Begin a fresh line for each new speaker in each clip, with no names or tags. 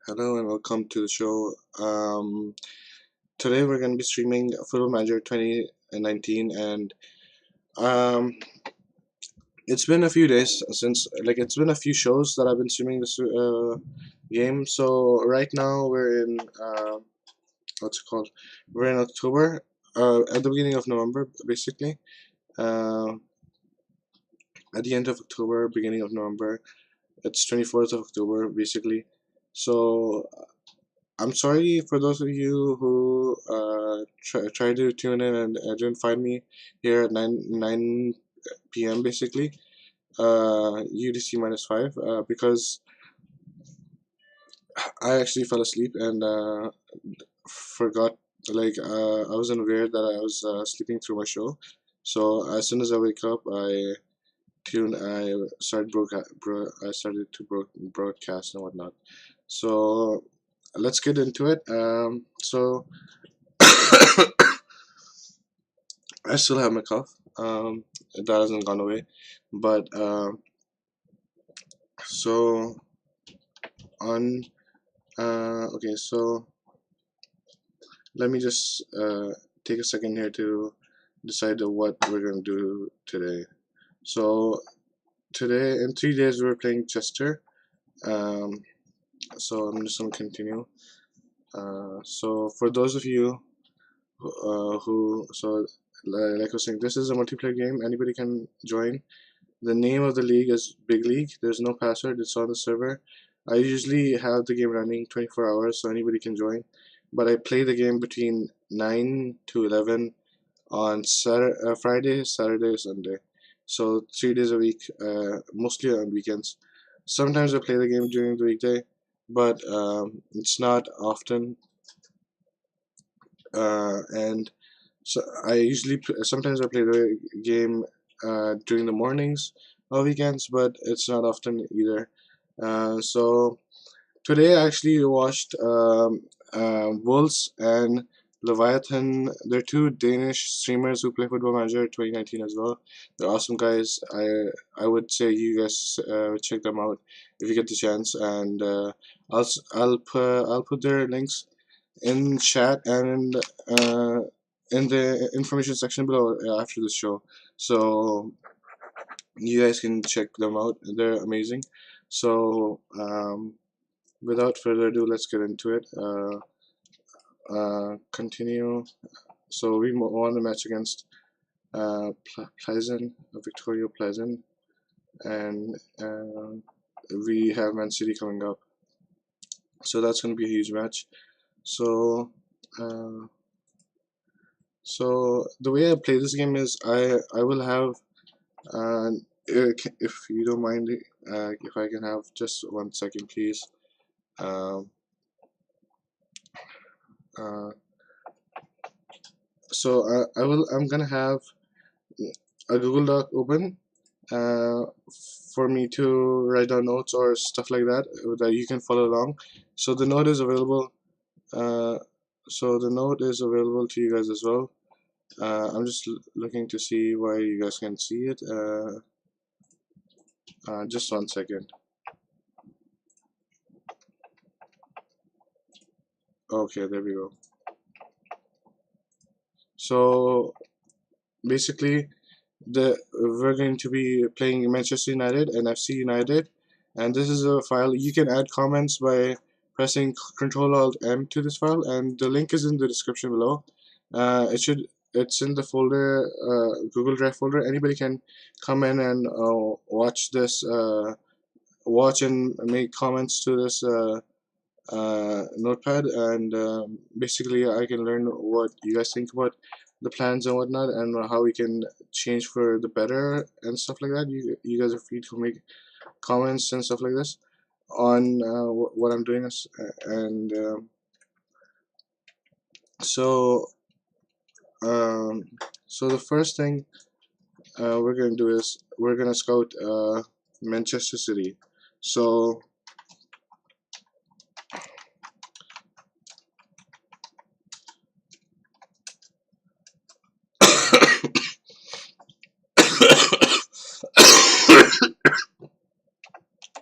Hello and welcome to the show. Today we're going to be streaming Football Manager 2019, and um, it's been a few days since, it's been a few shows that I've been streaming this game. So right now we're in what's it called? We're in October, at the beginning of November, basically. Uh, at the end of October, beginning of November. It's 24th of October, basically. So I'm sorry for those of you who try to tune in and didn't find me here at 9 p.m. basically, UTC -5, because I actually fell asleep and forgot, I wasn't aware that I was sleeping through my show. So as soon as I wake up, I started to broadcast and whatnot. So let's get into it. I still have my cough. That hasn't gone away, but so on. Okay, so let me just take a second here to decide what we're gonna do today. So today, in 3 days, we're playing Chester. Um, so I'm just gonna continue. So for those of you like I was saying, this is a multiplayer game. Anybody can join. The name of the league is Big League. There's no password. It's on the server. I usually have the game running 24 hours, so anybody can join. But I play the game between 9 to 11 on Friday, Saturday, Sunday. So 3 days a week, mostly on weekends. Sometimes I play the game during the weekday, but it's not often. And so sometimes I play the game during the mornings or weekends, but it's not often either. So today I actually watched Wolves and Leviathan. They're two Danish streamers who play Football Manager 2019 as well. They're awesome guys. I would say you guys check them out if you get the chance, and I'll put their links in chat and in the information section below after the show, so you guys can check them out. They're amazing. So without further ado, let's get into it. Continue. So we won the match against Pleasant, Victoria Pleasant, and we have Man City coming up. So that's going to be a huge match. So so the way I play this game is I will have if you don't mind, if I can have just 1 second, please. Um, uh, I'm gonna have a Google Doc open uh, for me to write down notes or stuff like that that you can follow along. So the note is available. Uh, so the note is available to you guys as well. I'm just looking to see why you guys can see it. Just 1 second. Okay, there we go. So basically, we're going to be playing Manchester United and FC United, and this is a file. You can add comments by pressing Control Alt M to this file, and the link is in the description below. It's in the folder, Google Drive folder. Anybody can come in and watch and make comments to this notepad, and basically I can learn what you guys think about the plans and whatnot, and how we can change for the better and stuff like that. You guys are free to make comments and stuff like this on what I'm doing, and so um, so the first thing we're gonna do is we're gonna scout Manchester City. So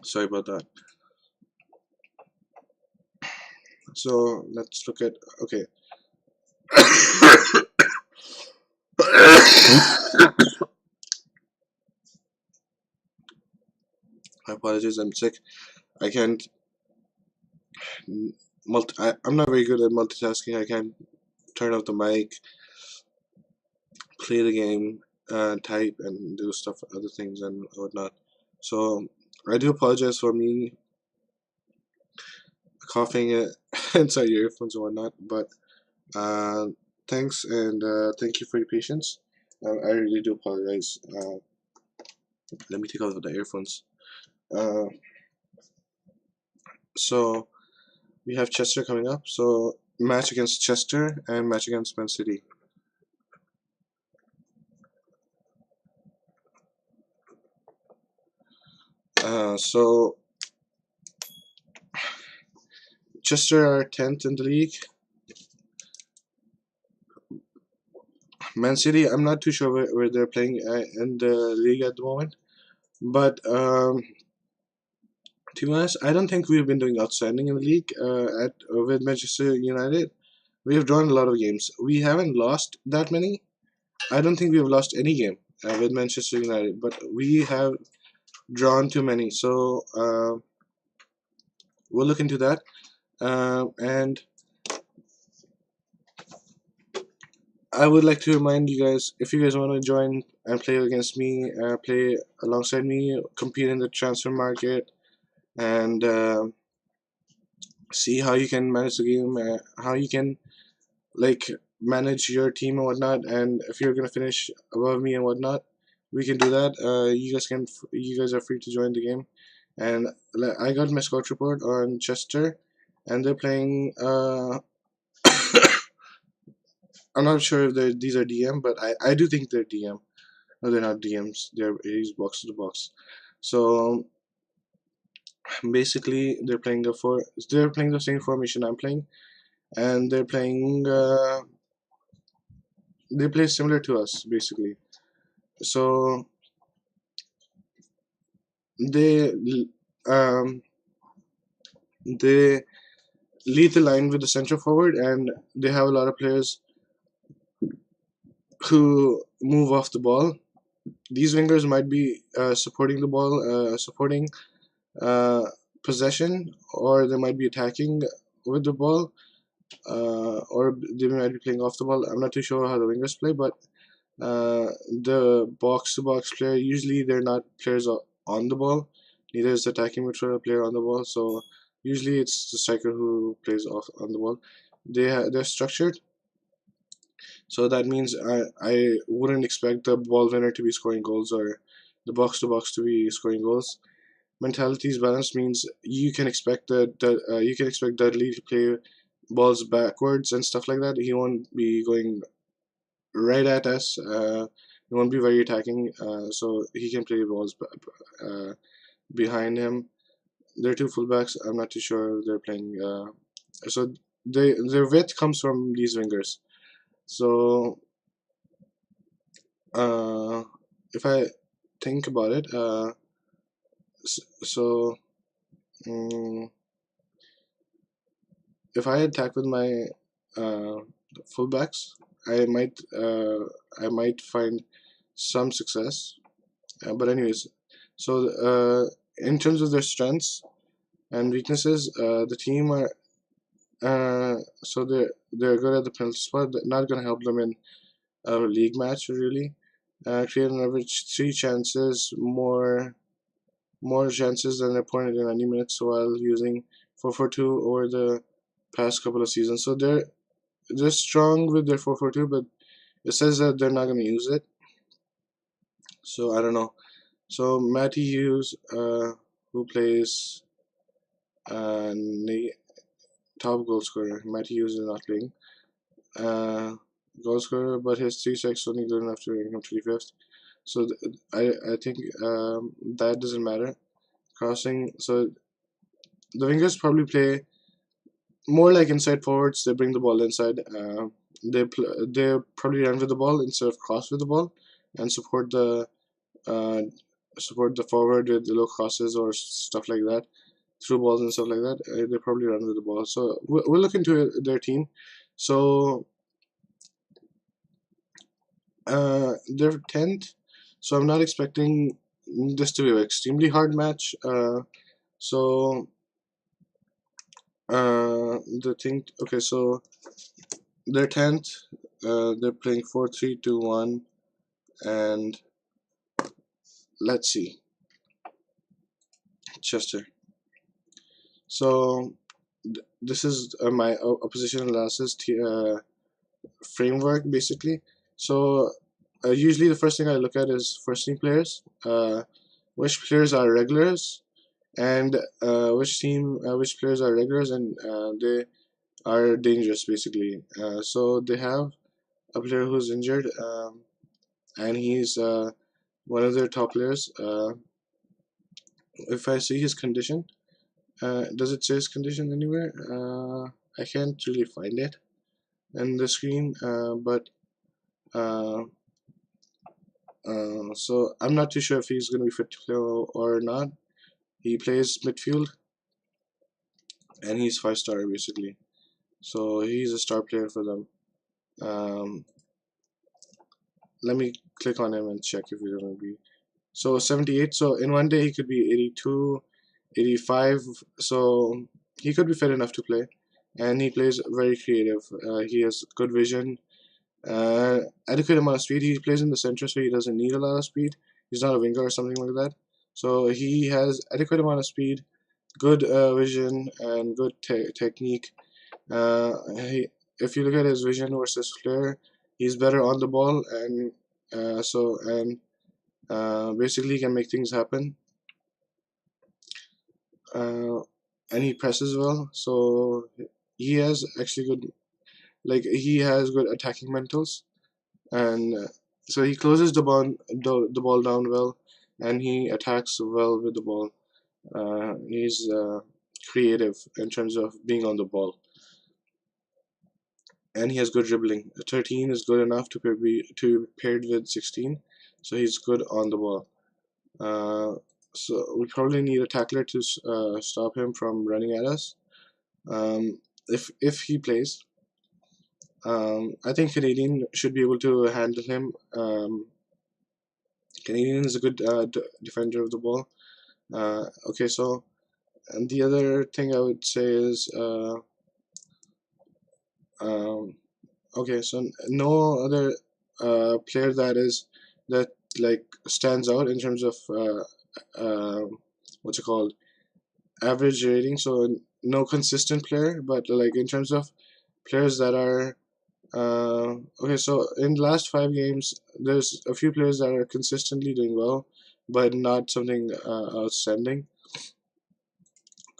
sorry about that. So let's look at, okay. I apologize, I'm sick. I can't I'm not very good at multitasking. I can't turn off the mic, play the game, type, and do stuff, other things, and whatnot. So I do apologize for me coughing inside your earphones and whatnot. But uh, thanks, and thank you for your patience. I really do apologize. Let me take out the earphones. Uh, so we have Chester coming up. So match against Chester and match against Man City. So Chester are 10th in the league. Man City, I'm not too sure where they're playing in the league at the moment. But to be honest, I don't think we've been doing outstanding in the league with Manchester United. We have drawn a lot of games. We haven't lost that many. I don't think we have lost any game with Manchester United, but we have drawn too many. So we'll look into that. And I would like to remind you guys, if you guys want to join and play against me, play alongside me, compete in the transfer market, and see how you can manage the game, how you can like manage your team and whatnot. And if you're gonna finish above me and whatnot, we can do that. You guys are free to join the game. And I got my squad report on Chester, and they're playing. I'm not sure if these are DM, but I do think they're DM. No, they're not DMs. He's box to the box. So basically, they're playing the same formation I'm playing, and they're playing. They play similar to us basically. So they um they lead the line with the center forward, and they have a lot of players who move off the ball. These wingers might be supporting the ball, supporting uh, possession, or they might be attacking with the ball, or they might be playing off the ball. I'm not too sure how the wingers play, but the box-to-box player, usually they're not players on the ball. Neither is the attacking midfielder player on the ball. So usually it's the striker who plays off on the ball. They're structured. So that means I wouldn't expect the ball winner to be scoring goals or the box to box to be scoring goals. Mentality is balanced means you can expect you can expect Dudley to play balls backwards and stuff like that. He won't be going right at us. He won't be very attacking. So he can play balls behind him. They're two fullbacks. I'm not too sure if they're playing. So their width comes from these wingers. So if I think about it, so um, if I attack with my fullbacks, I might find some success. But anyways, so in terms of their strengths and weaknesses, the team are so they're good at the penalty spot. They're not gonna help them in a league match really. Create an average 3 chances more chances than their opponent in 90 minutes while using 4-4-2 over the past couple of seasons. So they're strong with their 4-4-2, but it says that they're not gonna use it. So I don't know. So Matty Hughes, who plays top goal scorer. Matty Hughes is not playing. Goal scorer, but his 3 sacks only good enough to rank him 25th. So I think that doesn't matter. Crossing. So the wingers probably play more like inside forwards. They bring the ball inside. They probably run with the ball instead of cross with the ball, and uh, support the forward with the low crosses or stuff like that. through balls and stuff like that. They probably run with the ball. So we'll look into their team. So they're 10th. So I'm not expecting this to be an extremely hard match. So the thing. Okay, so they're 10th. They're playing 4-3-2-1, and let's see, Chester. So this is my opposition analysis framework basically. So usually the first thing I look at is first team players, which players are regulars, and which players are regulars and they are dangerous basically. So they have a player who's injured, and he's one of their top players. If I see his condition, does it say his condition anywhere? I can't really find it in the screen, but so I'm not too sure if he's going to be fit to play or not. He plays midfield, and he's 5-star basically. So he's a star player for them. Let me click on him and check if he's going to be. So 78. So in one day he could be 82, 85. So he could be fit enough to play, and he plays very creative. He has good vision, adequate amount of speed. He plays in the center, so he doesn't need a lot of speed. He's not a winger or something like that. So he has adequate amount of speed, good vision, and good technique. If you look at his vision versus Flair, he's better on the ball, and basically he can make things happen. And he presses well, so he has actually good, like he has good attacking mentals, and so he closes the ball down well, and he attacks well with the ball. He's creative in terms of being on the ball, and he has good dribbling. 13 is good enough to be paired with 16, so he's good on the ball. So we probably need a tackler to stop him from running at us. If he plays, I think Canadian should be able to handle him. Canadian is a good defender of the ball. Okay, so and the other thing I would say is okay, so no other player that like stands out in terms of what's it called, average rating. So no consistent player, but like in terms of players that are okay, so in the last 5 games, there's a few players that are consistently doing well, but not something outstanding.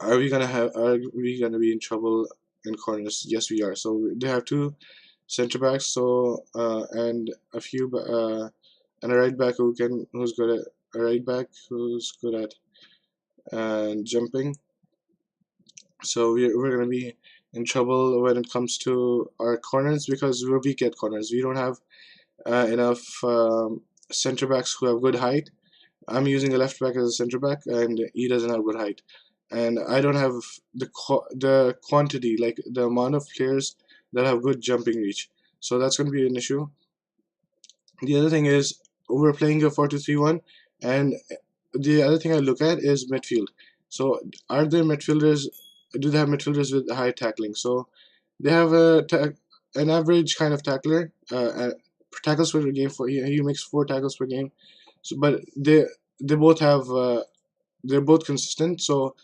Are we gonna be in trouble in corners? Yes, we are. So they have 2 center backs, so and a few and a right back who's good at jumping. So we're gonna be in trouble when it comes to our corners because we're weak at corners. We don't have enough center backs who have good height. I'm using a left back as a center back, and he doesn't have good height, and I don't have the quantity, like the amount of players that have good jumping reach. So that's going to be an issue. The other thing is we're playing a 4-2-3-1, and the other thing I look at is midfield. So are there midfielders? Do they have midfielders with high tackling? So they have an average kind of tackler. Tackles per game for he makes 4 tackles per game. So, but they both have they're both consistent. So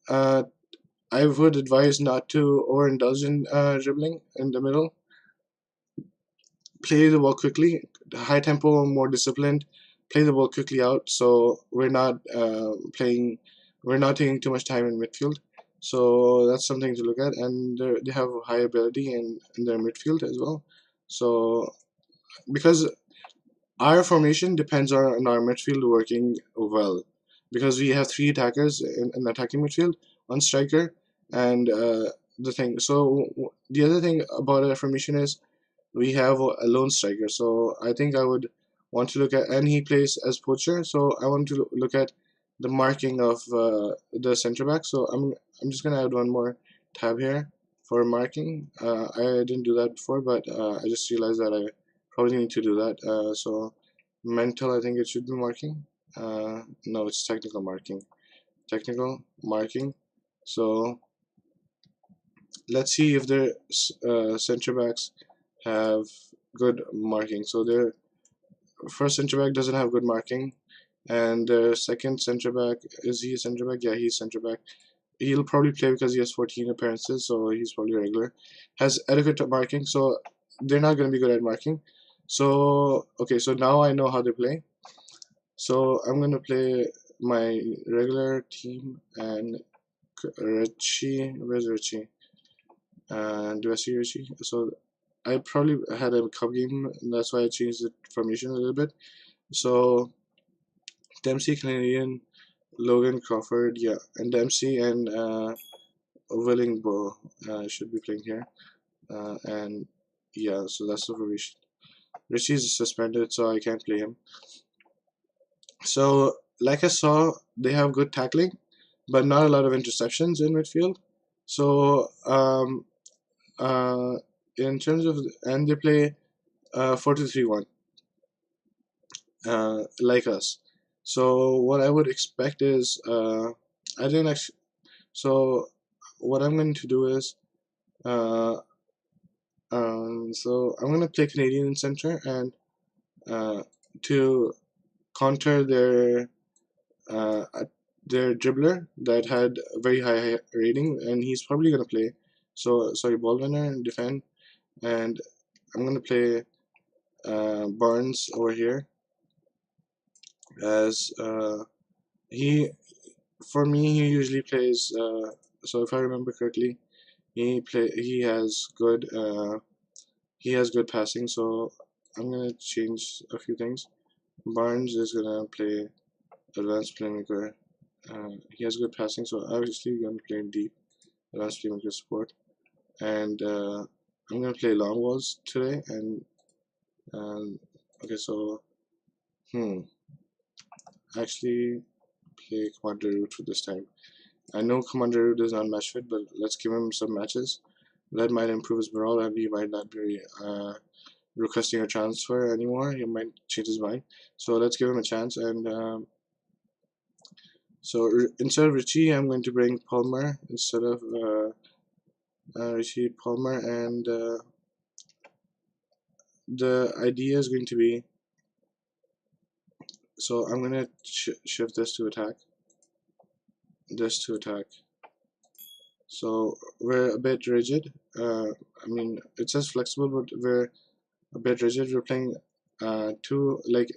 I would advise not to overindulge in dribbling in the middle. Play the ball quickly, high tempo, more disciplined. Play the ball quickly out, so we're not taking too much time in midfield. So that's something to look at, and they have high ability in their midfield as well. So because our formation depends on our midfield working well, because we have 3 attackers in attacking midfield, 1 striker, and the other thing about our formation is we have a lone striker. So I think I would want to look at, and he plays as poacher. So I want to look at the marking of the center back. So I'm just gonna add one more tab here for marking. I didn't do that before, but I just realized that I probably need to do that. So mental, I think it should be marking. No, it's technical marking. Technical marking. So let's see if their center backs have good marking. So their first center back doesn't have good marking, and their second center back, is he a center back? Yeah, he's center back. He'll probably play because he has 14 appearances, so he's probably regular. Has adequate marking, so they're not going to be good at marking. So okay, so now I know how they play. So I'm going to play my regular team, and Richie, where's Richie? Do I see Richie? So I probably had a cup game, and that's why I changed the formation a little bit. So Dempsey, Canadian, Logan Crawford, yeah, and Dempsey and Willingbo should be playing here. And yeah, so that's the formation. Richie's suspended, so I can't play him. So, like I saw, they have good tackling, but not a lot of interceptions in midfield. So, in terms of, and they play 4-3-1, like us. So, what I would expect is, I didn't actually. So, what I'm going to do is, uh, so I'm going to play Canadian center, and to counter uh, their dribbler that had a very high rating, and he's probably gonna play. So sorry, ball winner and defend, and I'm gonna play Barnes over here as he. For me, he usually plays. So if I remember correctly, he has good passing. So I'm gonna change a few things. Barnes is gonna play advanced playmaker. He has good passing, so obviously we're gonna play him deep, advanced playmaker support, and I'm gonna play long balls today. And okay, so actually play Commander Root for this time. I know Commander Root is not match fit, but let's give him some matches. That might improve his morale, and he might not be requesting a transfer anymore. He might change his mind. So let's give him a chance. And so instead of Richie, I'm going to bring Palmer instead of Richie Palmer, and the idea is going to be, so I'm going to shift this to attack, this to attack. So we're a bit rigid. I mean, it says flexible, but we're a bit rigid. We're playing two, like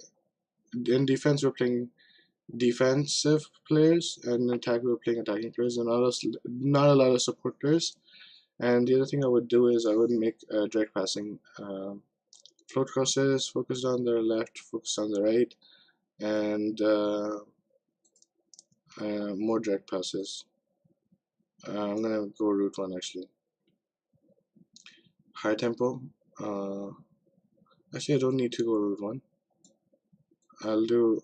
in defense, we're playing defensive players, and in attack, we're playing attacking players, and not a lot of support players. And the other thing I would do is I would make direct passing. Float crosses, focused on the left, focused on the right, and more direct passes. I'm gonna go route one actually. High tempo. Actually, I don't need to go route one. I'll do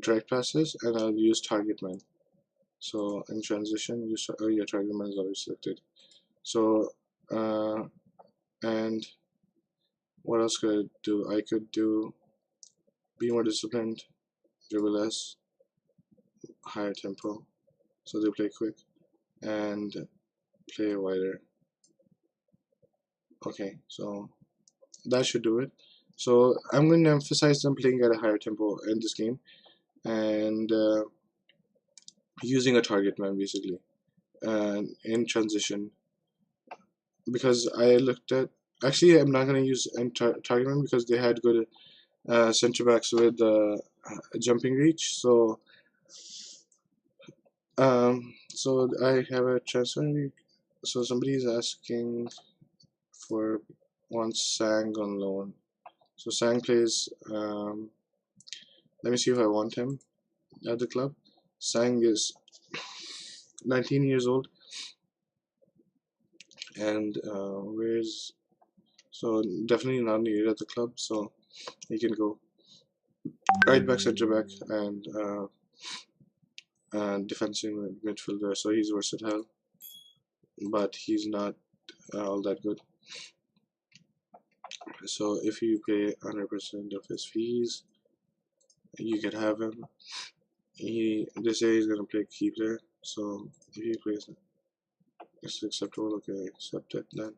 direct passes, and I'll use target man. So in transition, your target man is already selected. So and what else could I do? I could do be more disciplined, dribble less, higher tempo, so they play quick, and play wider. Okay, so that should do it. So I'm going to emphasize them playing at a higher tempo in this game, and using a target man basically in transition, because I looked at, actually I'm not going to use target man because they had good center backs with jumping reach. So so I have a transfer. So somebody is asking for one Sang on loan. So Sang plays. Let me see if I want him at the club. Sang is 19 years old, and where's, so definitely not needed at the club. So he can go right back, center back, and defensive midfielder, so he's versatile, but he's not all that good. So if you pay 100% of his fees, you can have him. They say he's gonna play key player, so if he plays, it's acceptable. Okay, accept it then.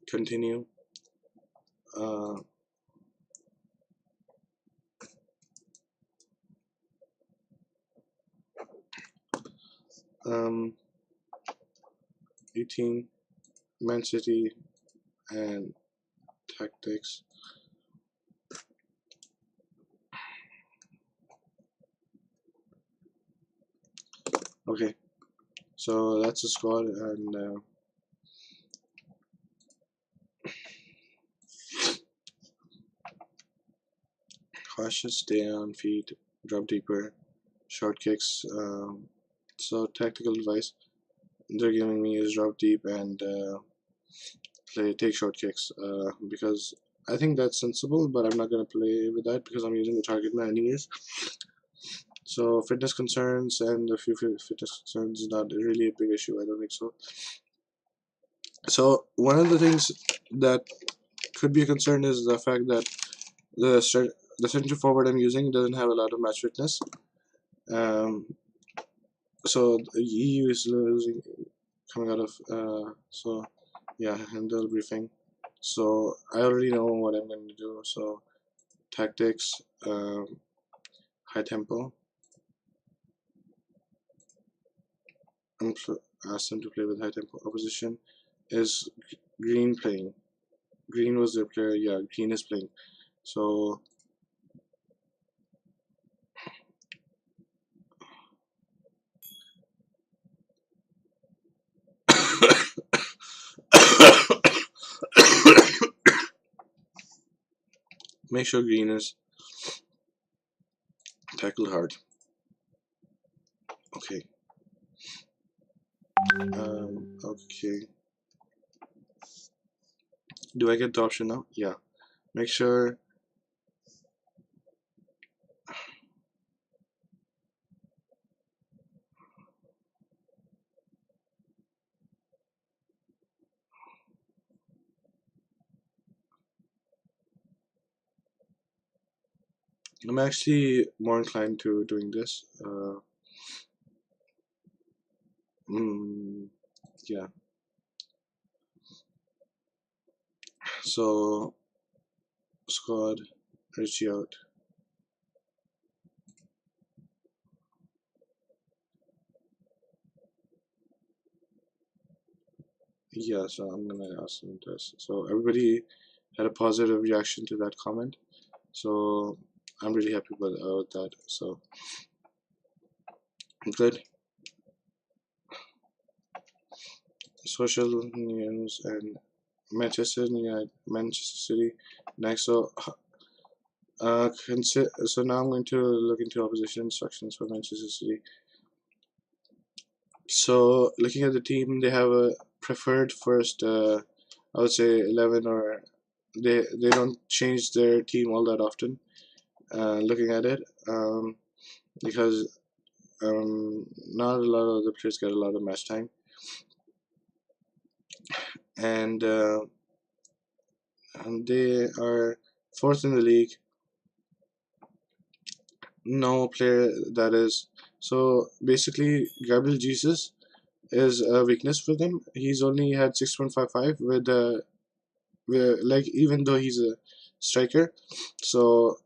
Continue. Uh, 18, Man City and tactics. Okay, so that's the squad, and cautious, stay on feet, drop deeper, short kicks. So tactical advice they're giving me is drop deep and take short kicks, because I think that's sensible, but I'm not gonna play with that because I'm using the target man anyways. So fitness concerns and a few fitness concerns is not really a big issue. I don't think so. So one of the things that could be a concern is the fact that the center forward I'm using doesn't have a lot of match fitness. So the EU is losing coming out of so yeah, handle briefing. So I already know what I'm going to do. So tactics, high tempo. I'm asked them to play with high tempo. Opposition is green playing. Green was their player. Yeah, green is playing. So make sure green is tackled hard. Okay. Okay. Do I get the option now? Yeah. Make sure. I'm actually more inclined to doing this. Yeah. So squad, reach out. Yeah, so I'm gonna ask them this. So everybody had a positive reaction to that comment. So I'm really happy with that. So good. Social news and Manchester City next. So so now I'm going to look into opposition instructions for Manchester City. So looking at the team, they have a preferred first. I would say 11, or they don't change their team all that often. Looking at it, because not a lot of the players get a lot of match time, and they are fourth in the league. No player that is so basically Gabriel Jesus is a weakness for them. He's only had 6.55 with like even though he's a striker, so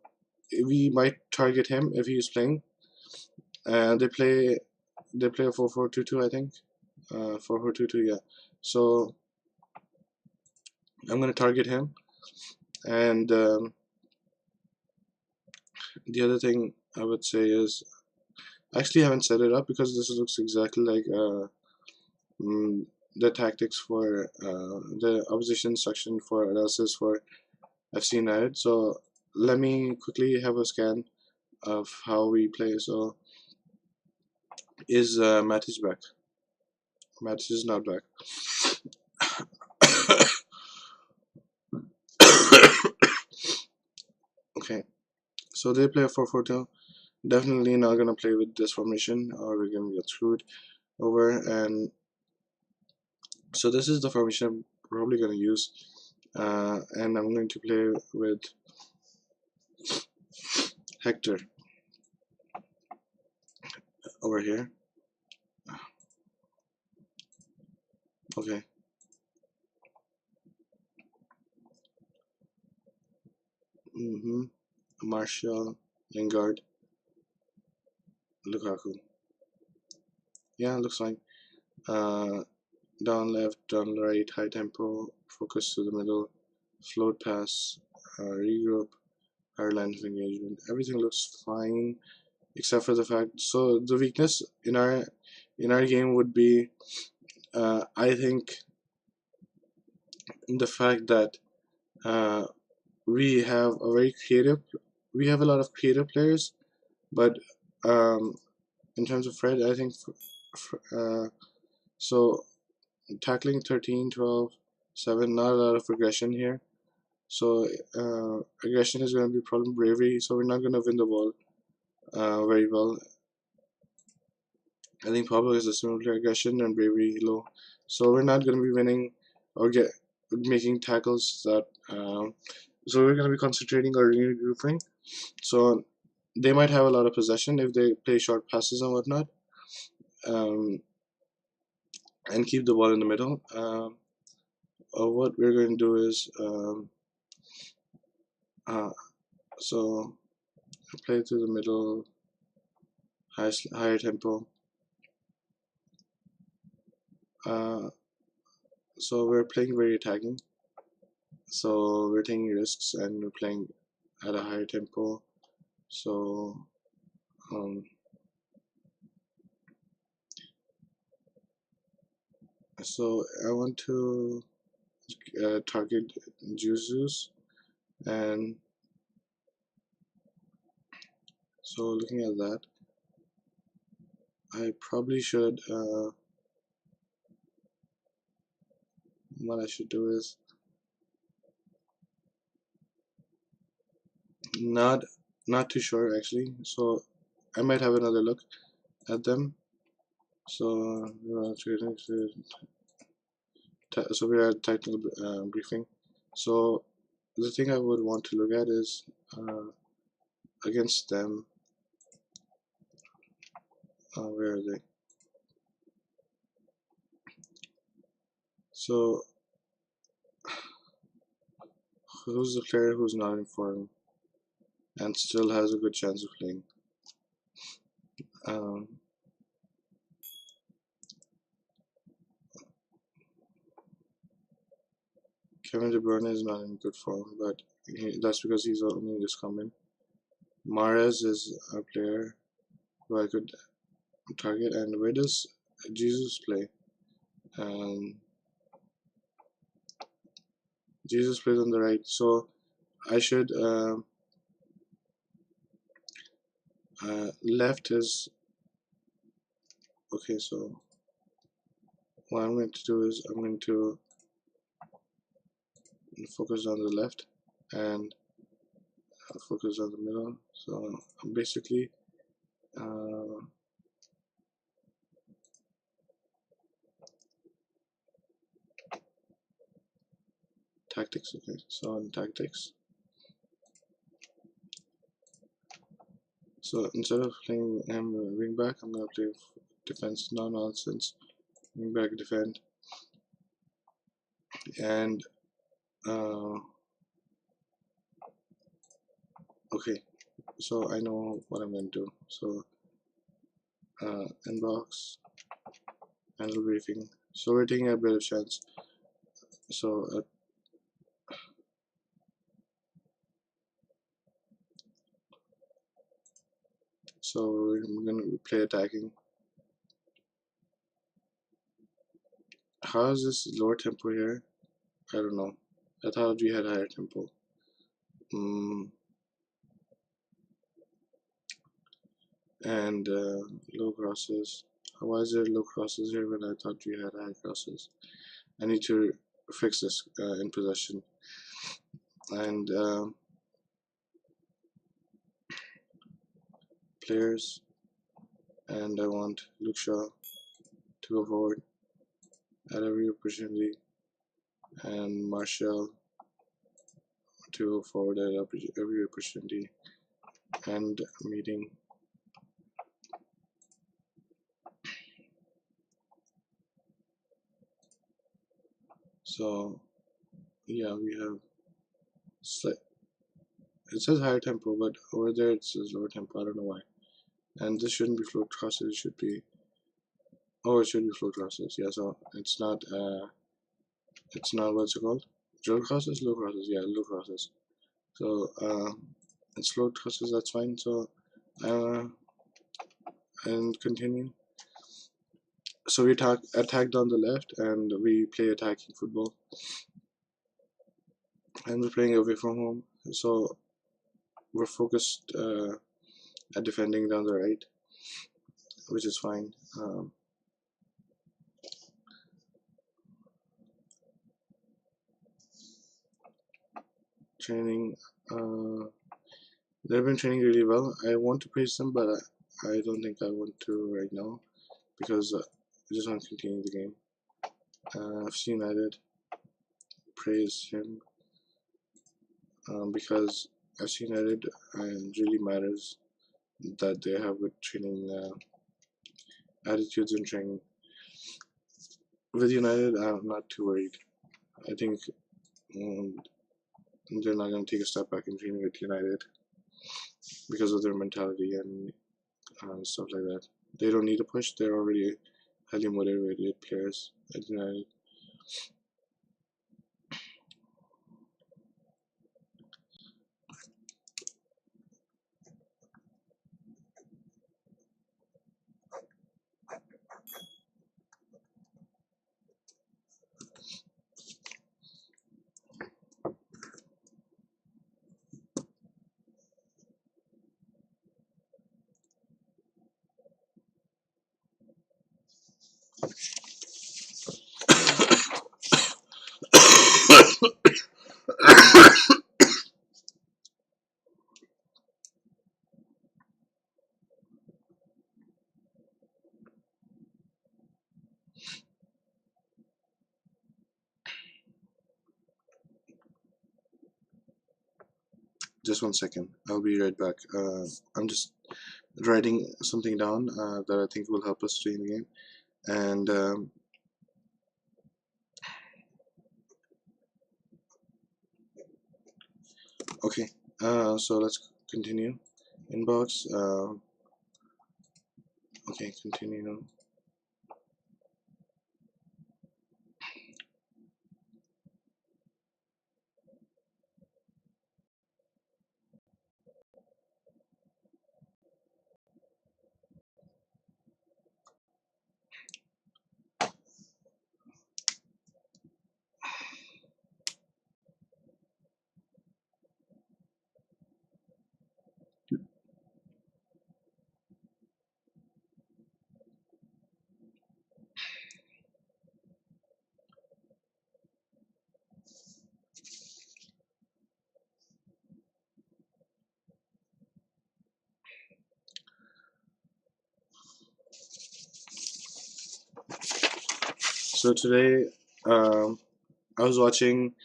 we might target him if he's playing. They play a 4-4-2-2, I think. 4-4-2-2, yeah. So I'm gonna target him, and the other thing I would say is I actually haven't set it up because this looks exactly like the tactics for the opposition section for analysis for FC United. So let me quickly have a scan of how we play. So is Matic back? Matic is not back. Okay, so they play a 4-4-2. Definitely not gonna play with this formation, or we're gonna get screwed over. And so this is the formation I'm probably gonna use, and I'm going to play with Hector over here. Okay. Mm-hmm. Martial, Lingard, Lukaku. Yeah, looks like. Uh, Down left, down right, high tempo, focus to the middle, float pass, regroup, higher line of engagement. Everything looks fine except for the fact. So the weakness in our game would be, I think, the fact that uh, we have a very creative. We have a lot of creative players, but um, in terms of Fred, I think so. Tackling 13, 12, 7, not a lot of aggression here. So aggression is going to be a problem. Bravery, so we're not going to win the ball very well. I think Pablo is a similar aggression and bravery low. So we're not going to be winning or get making tackles that. So we're going to be concentrating or regrouping. So they might have a lot of possession if they play short passes and whatnot, um, and keep the ball in the middle. What we're going to do is uh, so play through the middle, higher tempo. Uh, so we're playing very attacking. So we're taking risks and we're playing at a higher tempo. So um, so I want to target Jesus, and so looking at that, I probably should. What I should do is not not too sure actually. So I might have another look at them. So so we are at technical briefing. So the thing I would want to look at is against them. Where are they? So who's the player who's not in form and still has a good chance of playing? Um, Kevin De Bruyne is not in good form, but that's because he's only just coming. Mahrez is a player who I could target, and where does Jesus play? Um, Jesus plays on the right, so I should left is okay. So what I'm going to do is I'm going to focus on the left and focus on the middle. So basically uh, tactics. Okay, so on tactics, so instead of playing him wing back, I'm gonna play defense, no nonsense, wing back defend, and uh, okay, so I know what I'm gonna do. So inbox, handle briefing. So we're taking a bit of chance. So so we're gonna play attacking. How is this lower tempo here? I don't know. I thought we had higher tempo. And low crosses. Why is there low crosses here when I thought we had high crosses? I need to fix this in possession. And players, and I want Luke Shaw to go forward at every opportunity, and Marshall to go forward at every opportunity, and meeting. So yeah, we have slight. It says higher tempo, but over there it says lower tempo. I don't know why. And this shouldn't be float crosses. It should be. Oh, it should be float crosses. Yeah, so it's not. It's not what's it called? Drill crosses, low crosses. Yeah, low crosses. So it's float crosses. That's fine. So and continue. So we attack down the left, and we play attacking football, and we're playing away from home. So we're focused at defending down the right, which is fine. Training, they've been training really well. I want to praise them, but I don't think I want to right now because I just want to continue the game. FC United, praise him because FC United really matters that they have good training attitudes in training. With United, I'm not too worried. I think they're not going to take a step back in training with United because of their mentality and stuff like that. They don't need a push. They're already highly motivated players at United. Just 1 second. I'll be right back. I'm just writing something down that I think will help us stay in the game. And okay, so let's continue. Inbox. Okay, continue. So today, I was watching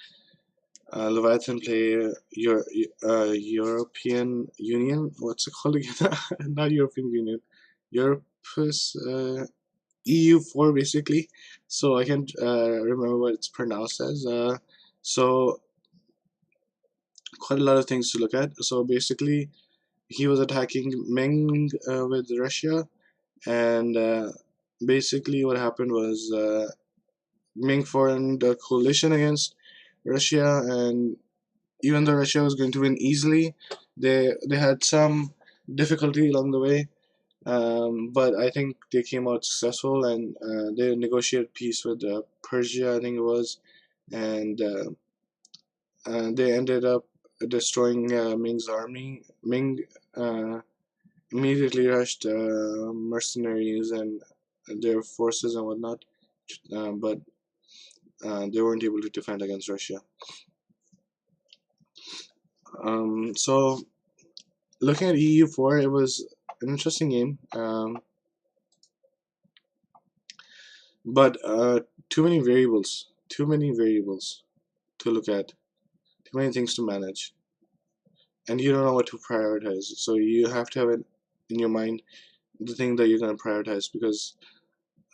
Leviathan play European Union. What's it called again? Not European Union. Europus EU4 basically. So I can't remember what it's pronounced as. So quite a lot of things to look at. So basically, he was attacking Meng with Russia, and basically what happened was Ming formed a coalition against Russia, and even though Russia was going to win easily, they had some difficulty along the way. But I think they came out successful, and they negotiated peace with Persia, I think it was, and they ended up destroying Ming's army. Ming immediately rushed mercenaries and their forces and whatnot, but they weren't able to defend against Russia. So looking at EU4, it was an interesting game. But too many variables. Too many variables to look at. Too many things to manage, and you don't know what to prioritize. So you have to have it in your mind the thing that you're going to prioritize, because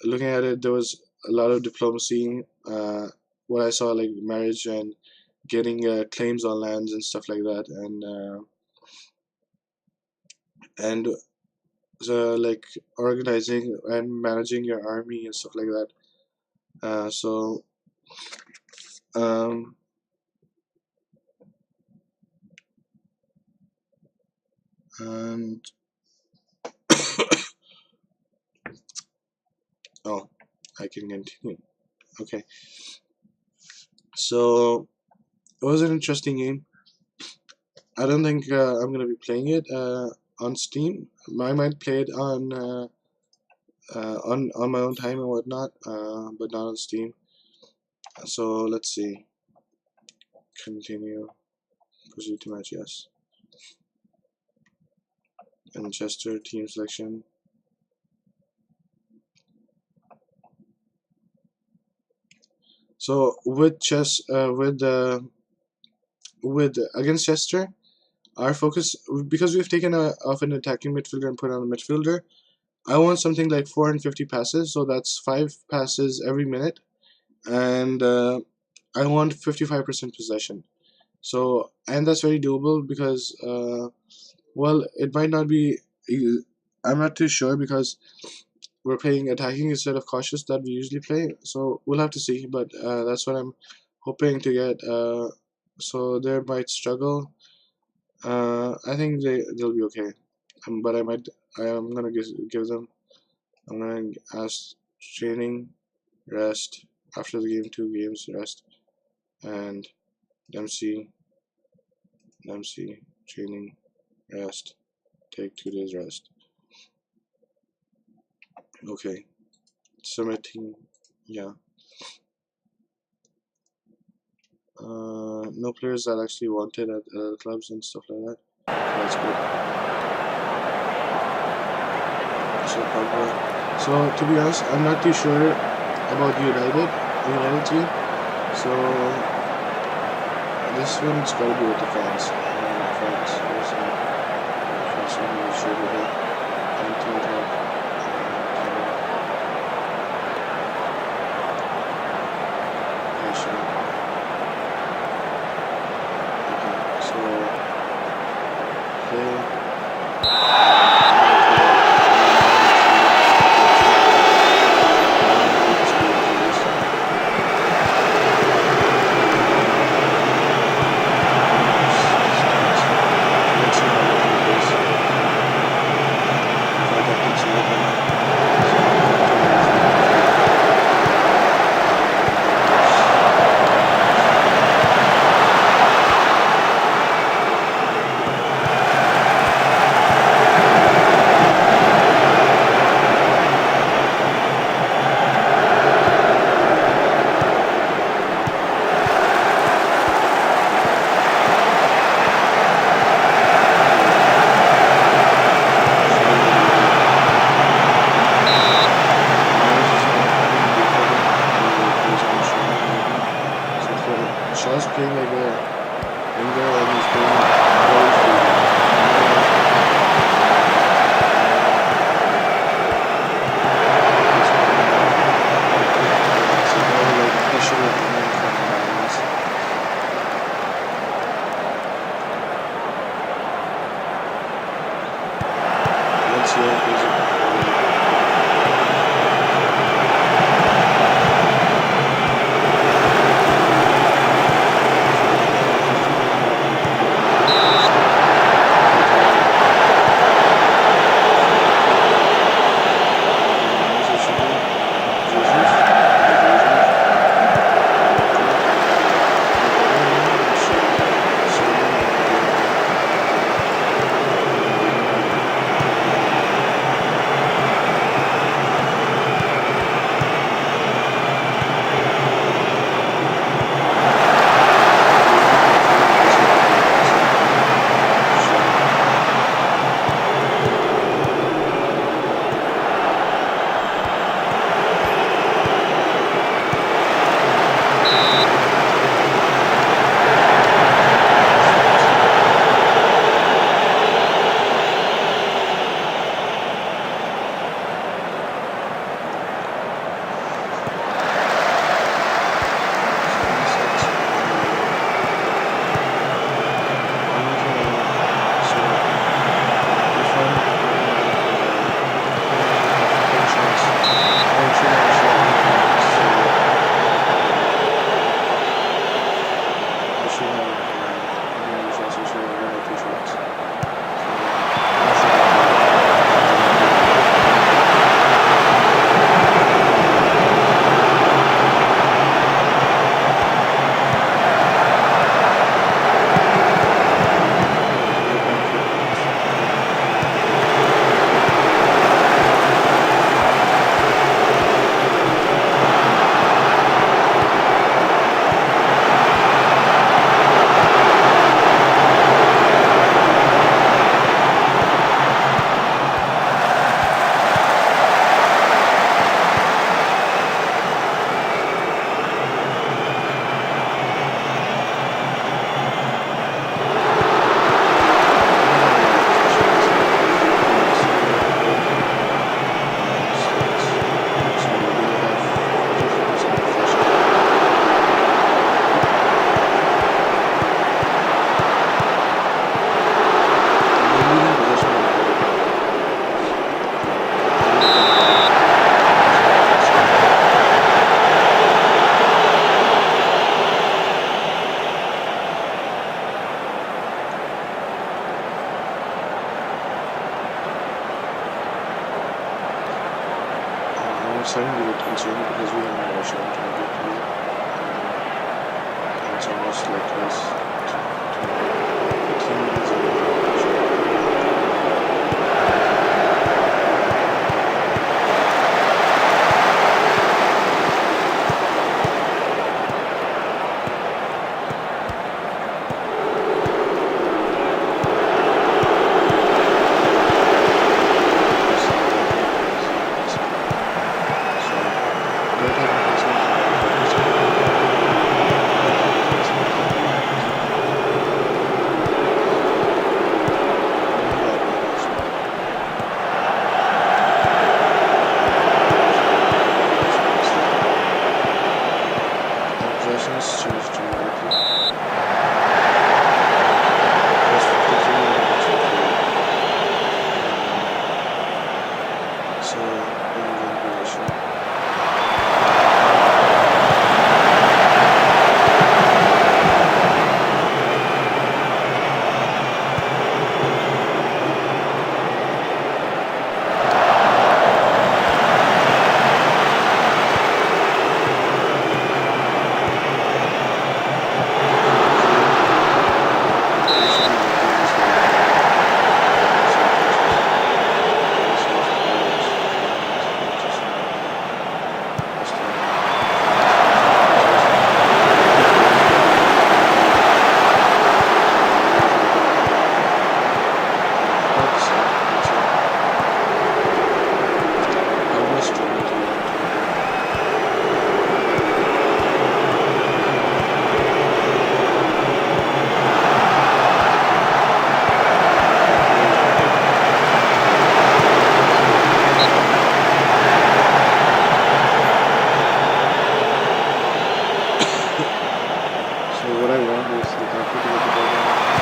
looking at it, there was a lot of diplomacy. What I saw, like marriage and getting claims on lands and stuff like that, and so like organizing and managing your army and stuff like that. So um, and oh, I can continue. Okay, so it was an interesting game. I don't think I'm gonna be playing it on Steam. I might play it on my own time and whatnot, but not on Steam. So let's see. Continue. Proceed to match. Yes. Manchester team selection. So with against Chester, our focus, because we've taken off an attacking midfielder and put on a midfielder. I want something like 450 passes, so that's 5 passes every minute, and I want 55% possession. So, and that's very doable because, well, it might not be. I'm not too sure because we're playing attacking instead of cautious that we usually play. So we'll have to see, but that's what I'm hoping to get. So they might struggle. I think they'll be okay, but I'm gonna give them. I'm gonna ask training, rest after the game, 2 games rest, and MC training, rest, take 2 days rest. Okay, submitting, yeah. No players that actually wanted at clubs and stuff like that. That's good. So to be honest, I'm not too sure about United team. So this one's gotta be with the fans. Shaw's playing like a winger and he's playing very free. it's starting to get insane because we have no rush on to get through. It's almost like us. The team is possessions changed dramatically. Plus 53 minutes of play. So, in position. So what I want is the captain to get the ball down.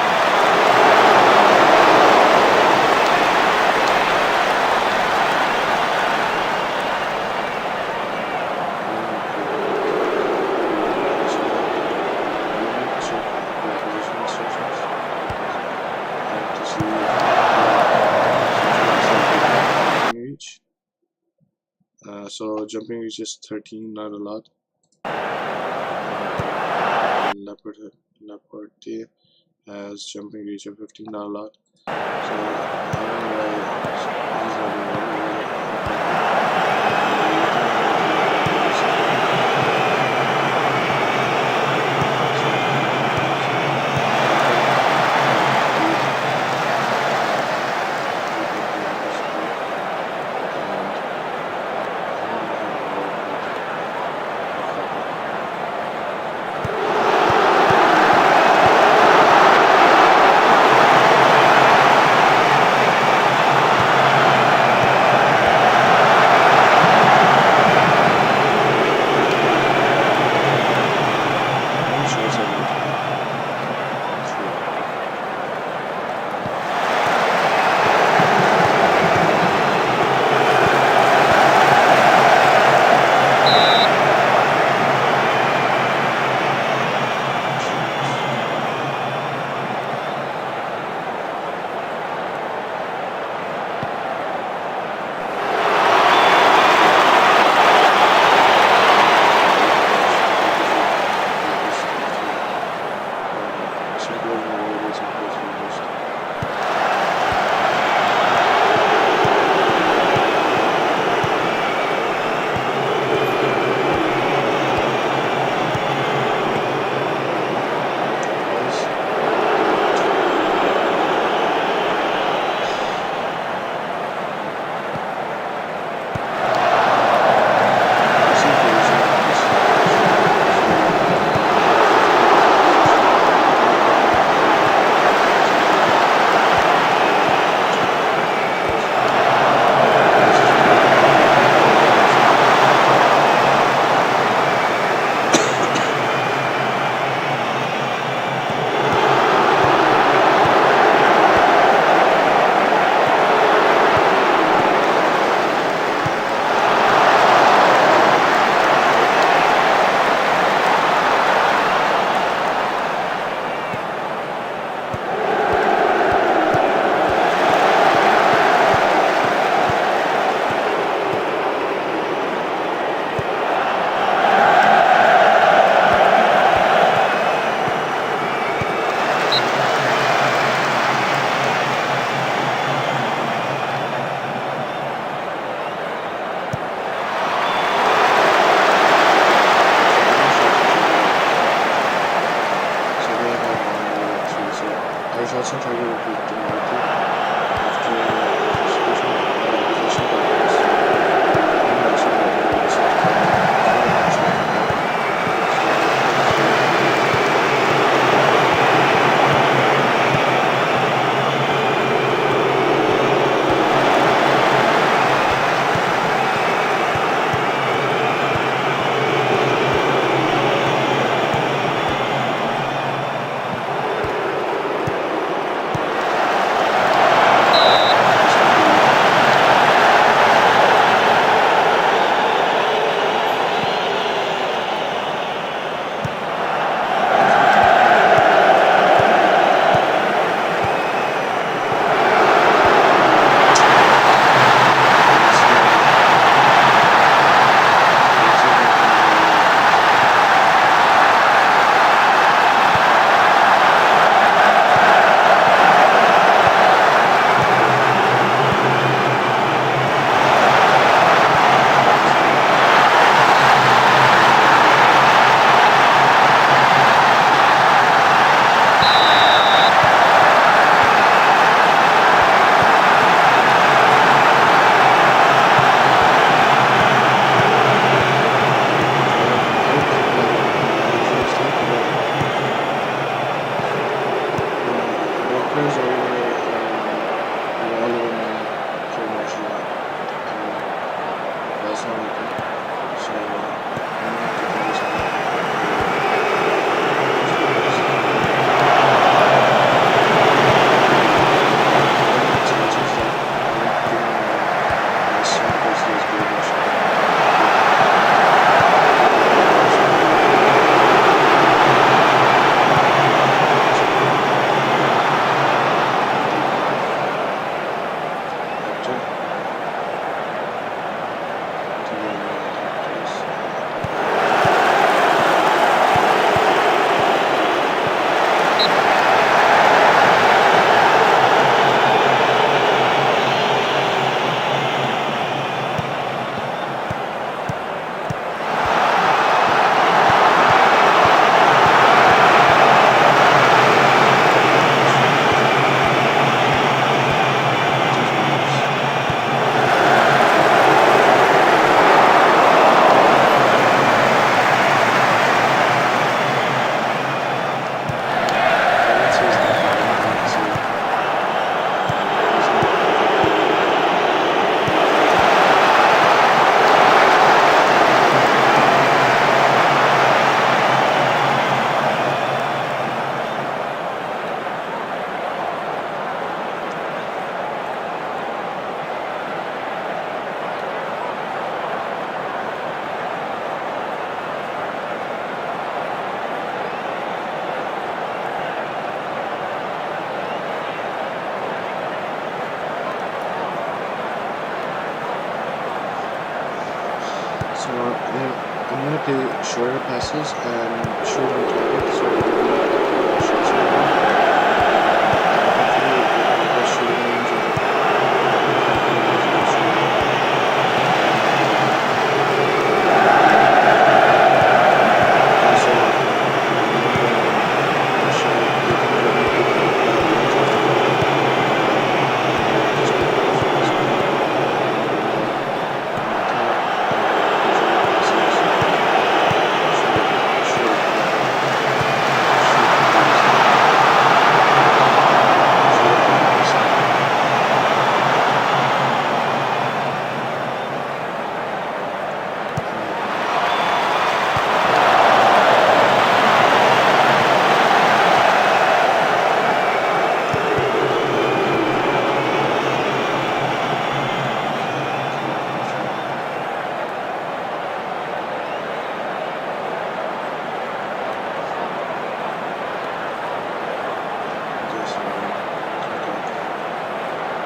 So jumping reach is 13, not a lot. Leopard has jumping reach of 15, not a lot. So I don't know why he's not doing it's not working. So I'm gonna have to turn this on. Chances that aren't giving me my samples as good as I So I'm gonna play shorter passes and shoot on target. So I'm gonna shoot someone. Hopefully, the best shooting range of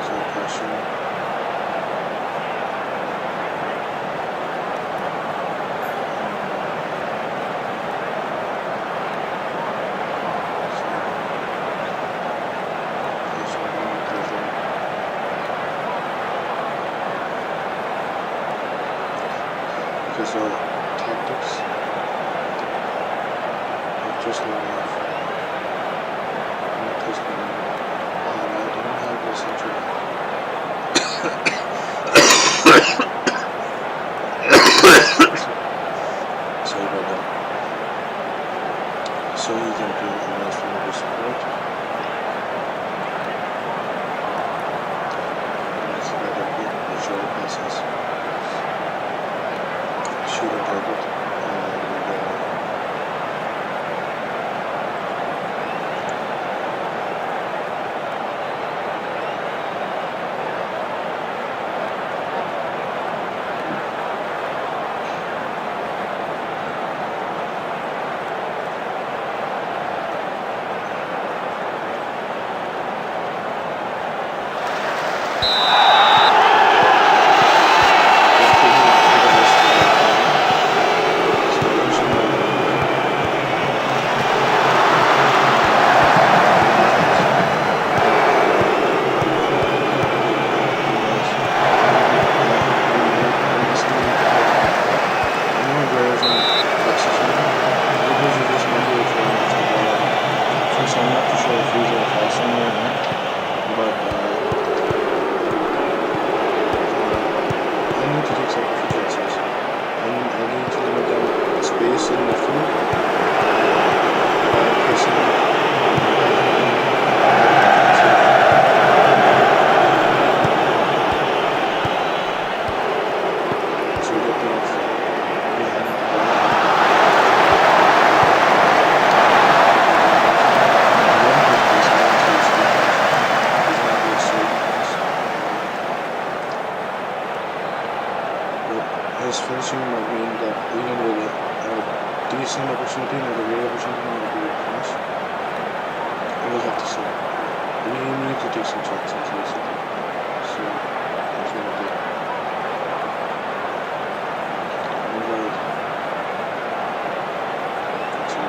also, so tactics, just love. Not this one. I don't have this intro. Sorry about that. So you can do a nice family support. Let's let it be the short passes. Shoot a target. his finishing might mean that even with a decent opportunity, not a great opportunity, might be finished. We'll have to see. We need to take some chances, basically. So that's what I did. Alright. So,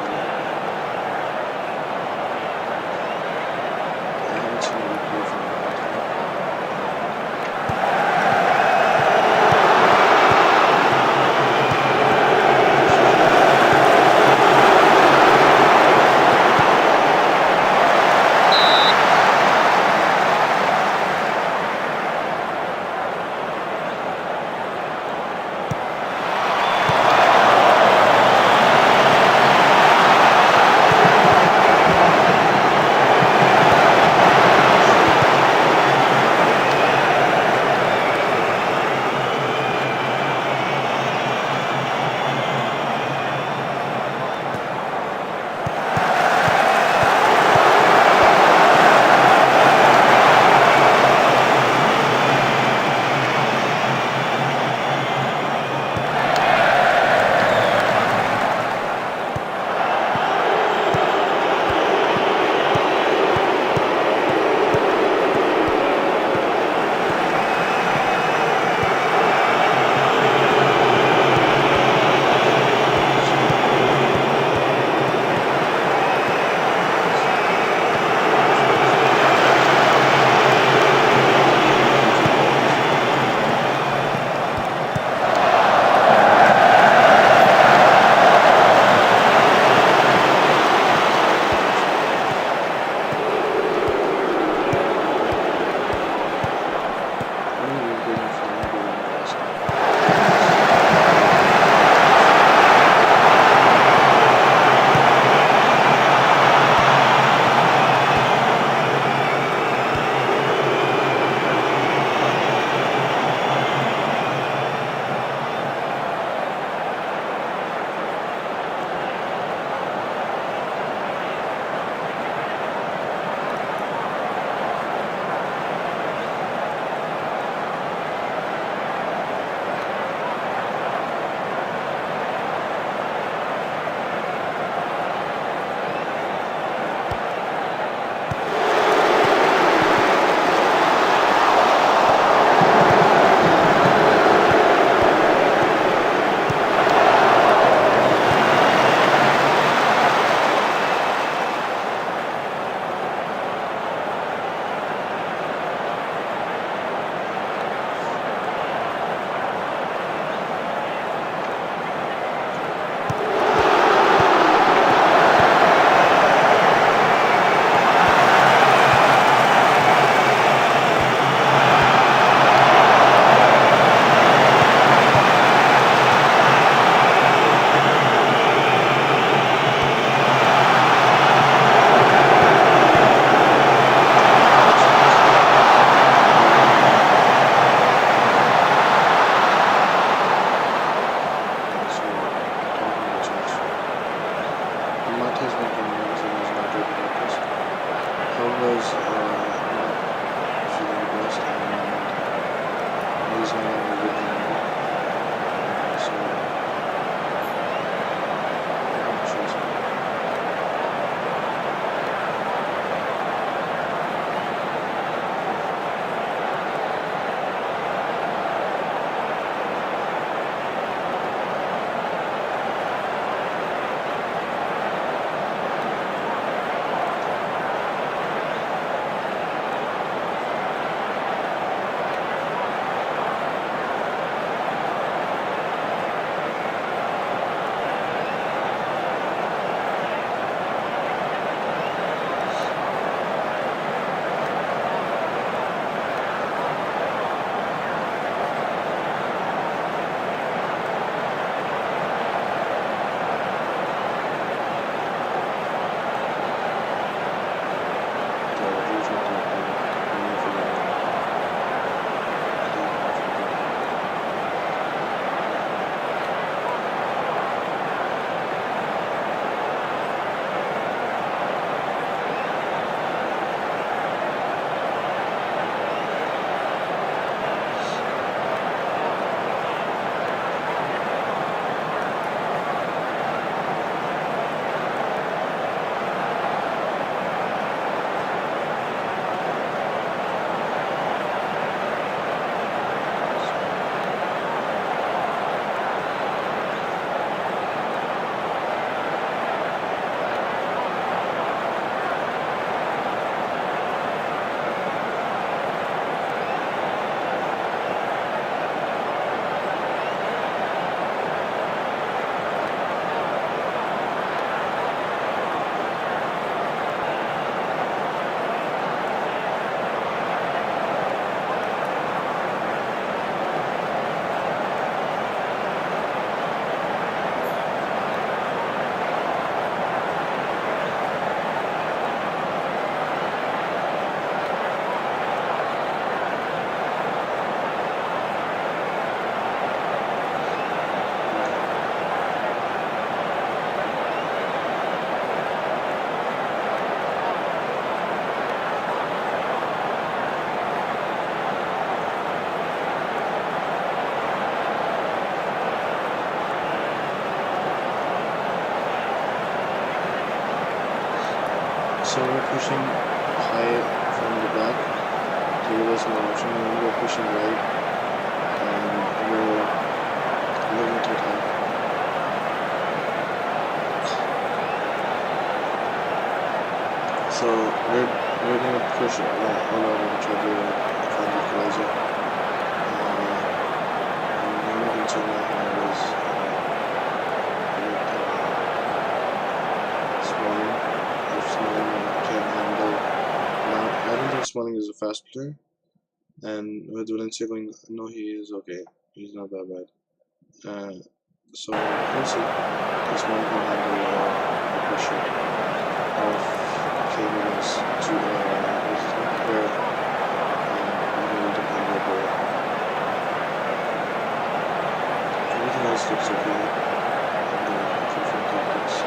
I haven't seen a replay from that. So we're pushing high from the back to give us more option, and then we're pushing right, and we're a little too high. So we're gonna push all out and try to find the equalizer. The only concern I have is Smalling. If Smalling can handle. Now I don't think Smalling is a fast player, and with Valencia going, no, he is okay. He's not that bad. So we'll see if Smalling can handle the pressure of playing against two versus where able to handle the ball. Everything else looks okay. Different tactics.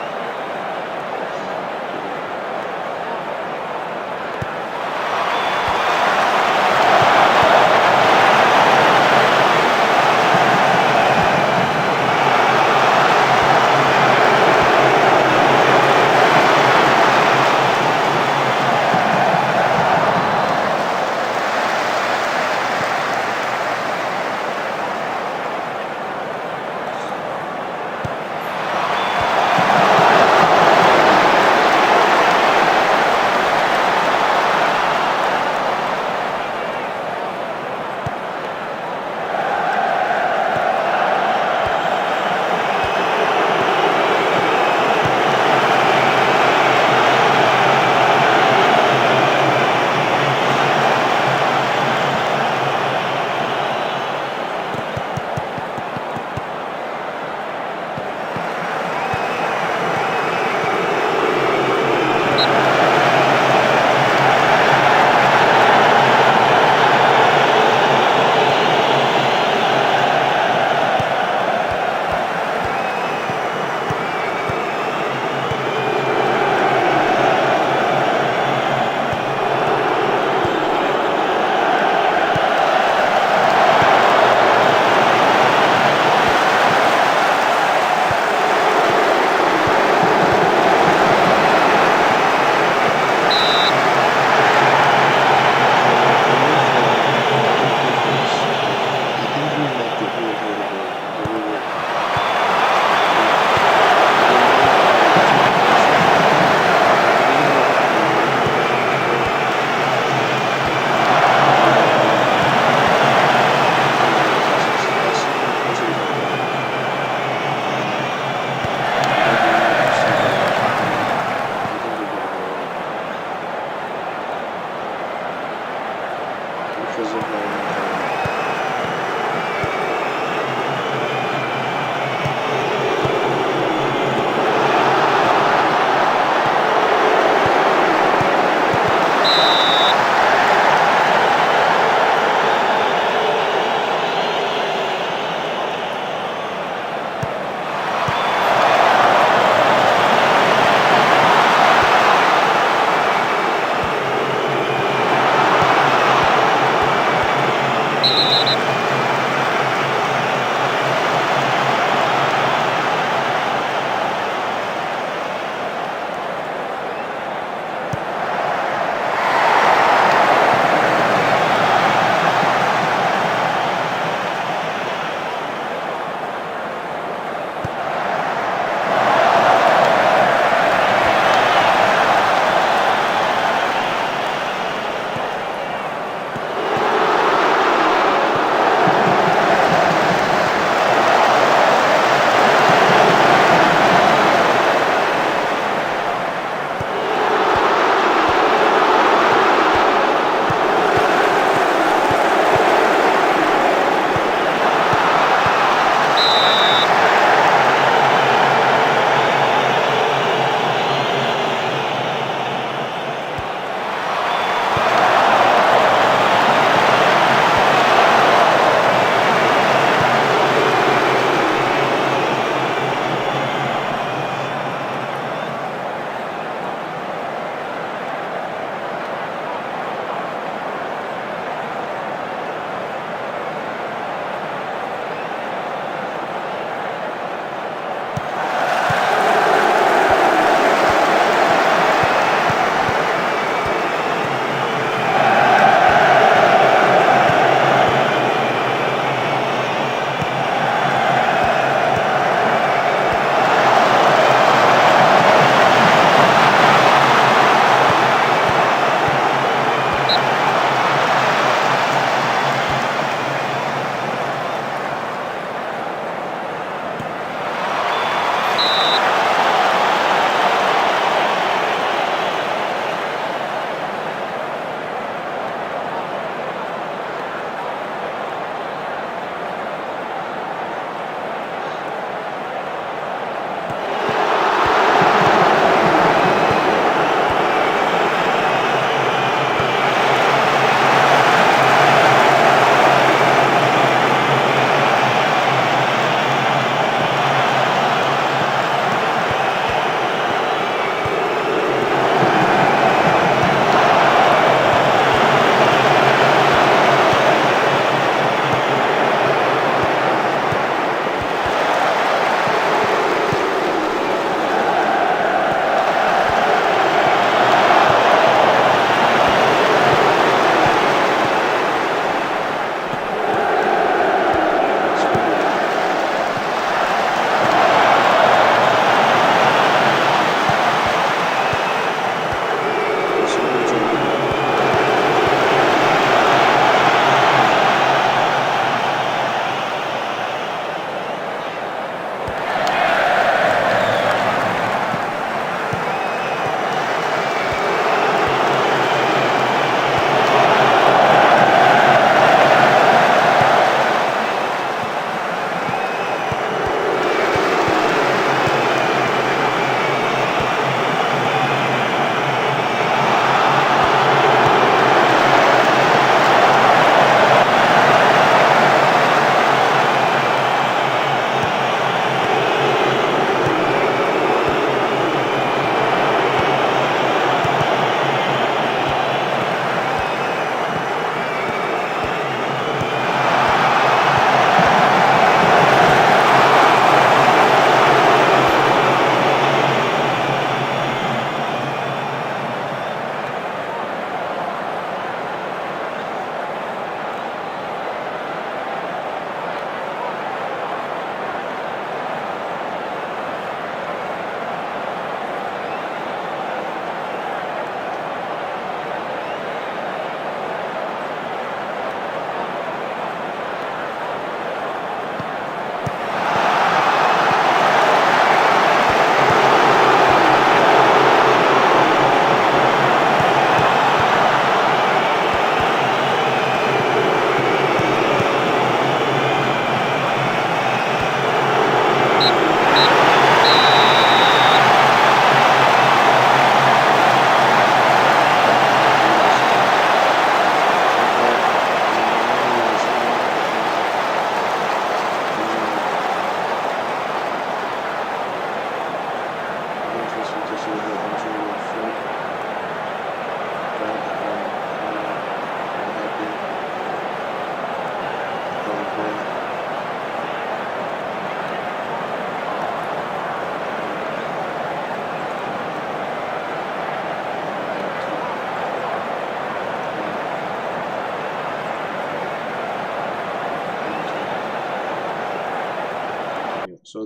So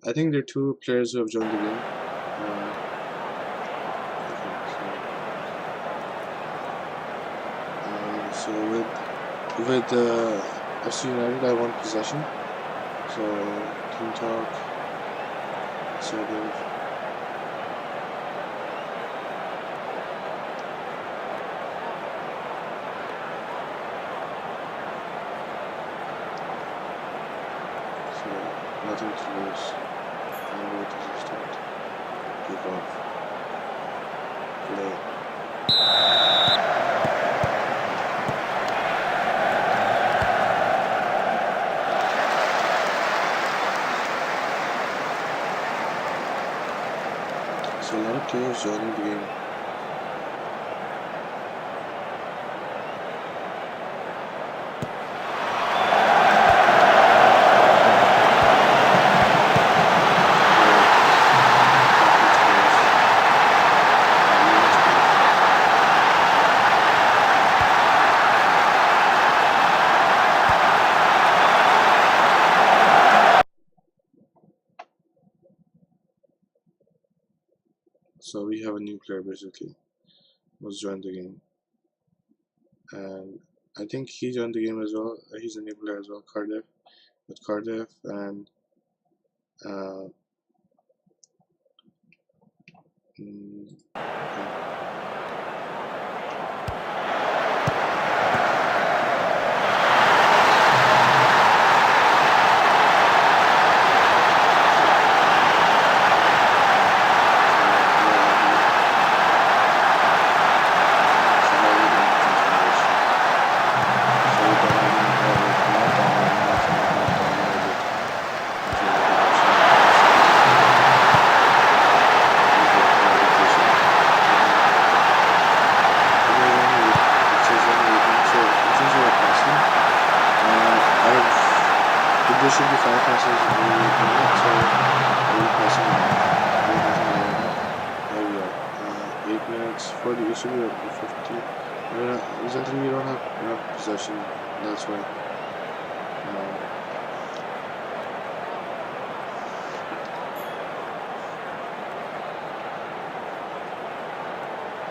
I think there are two players who have joined the game. So with FC United, I want possession. So team talk. Assertive. So nothing to lose. And wait till you start. Kick off. Play. So a lot of players joining the game. So we have a new player basically who's joined the game, and I think he joined the game as well. He's a new player as well, Cardiff, with Cardiff, and uh, okay. There should be 5 passes in the minute, so we're passing there we are. 8 minutes, 40, it should be 50. Exactly, we don't have enough possession, that's why.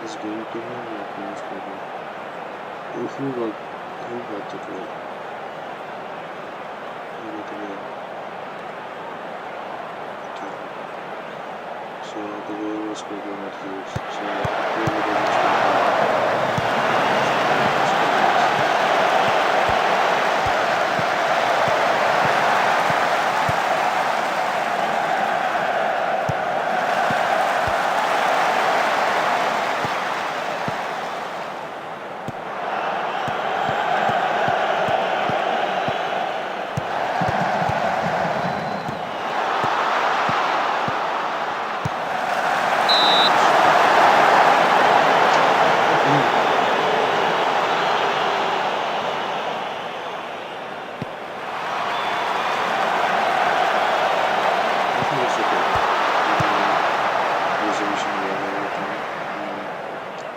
Is game to him or finish program? Who got the goal? So the goal was scored by Matthews. So the goal was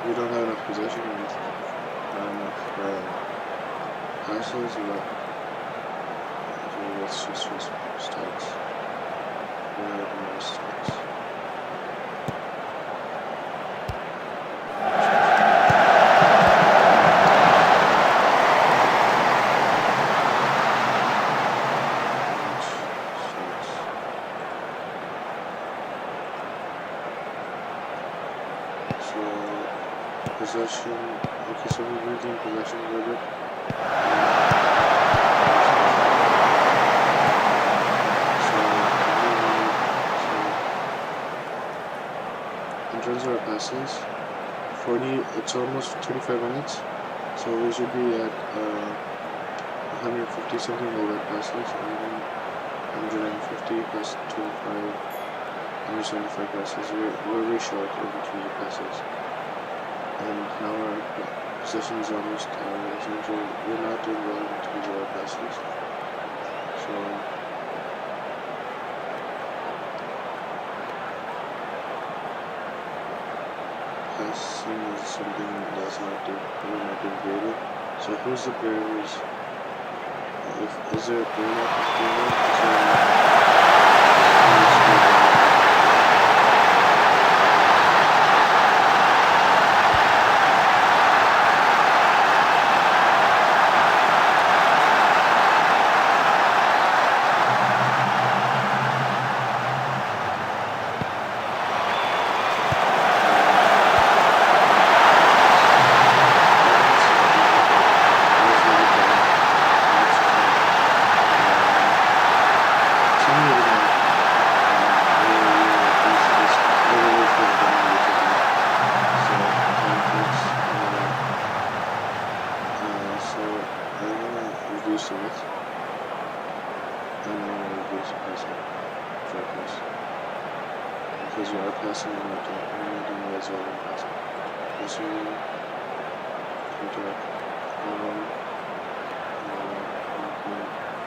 we don't have enough possession and not enough passes, but let's just stats. We have more stats. Possession. Okay, so we're losing possession a little bit. In terms of our passes, 40. It's almost 35 minutes, so we should be at 150 something over passes. 150 plus 25, 175 passes. We're very short in between the passes. And now our possession is almost essentially we're not doing well in terms of our passes. So passing is something that's we're not doing great at. So who's the player who's is there a player who's doing it? And then we'll use passing for pass. Because we are passing, we're not doing as well in passing. Passing, contact,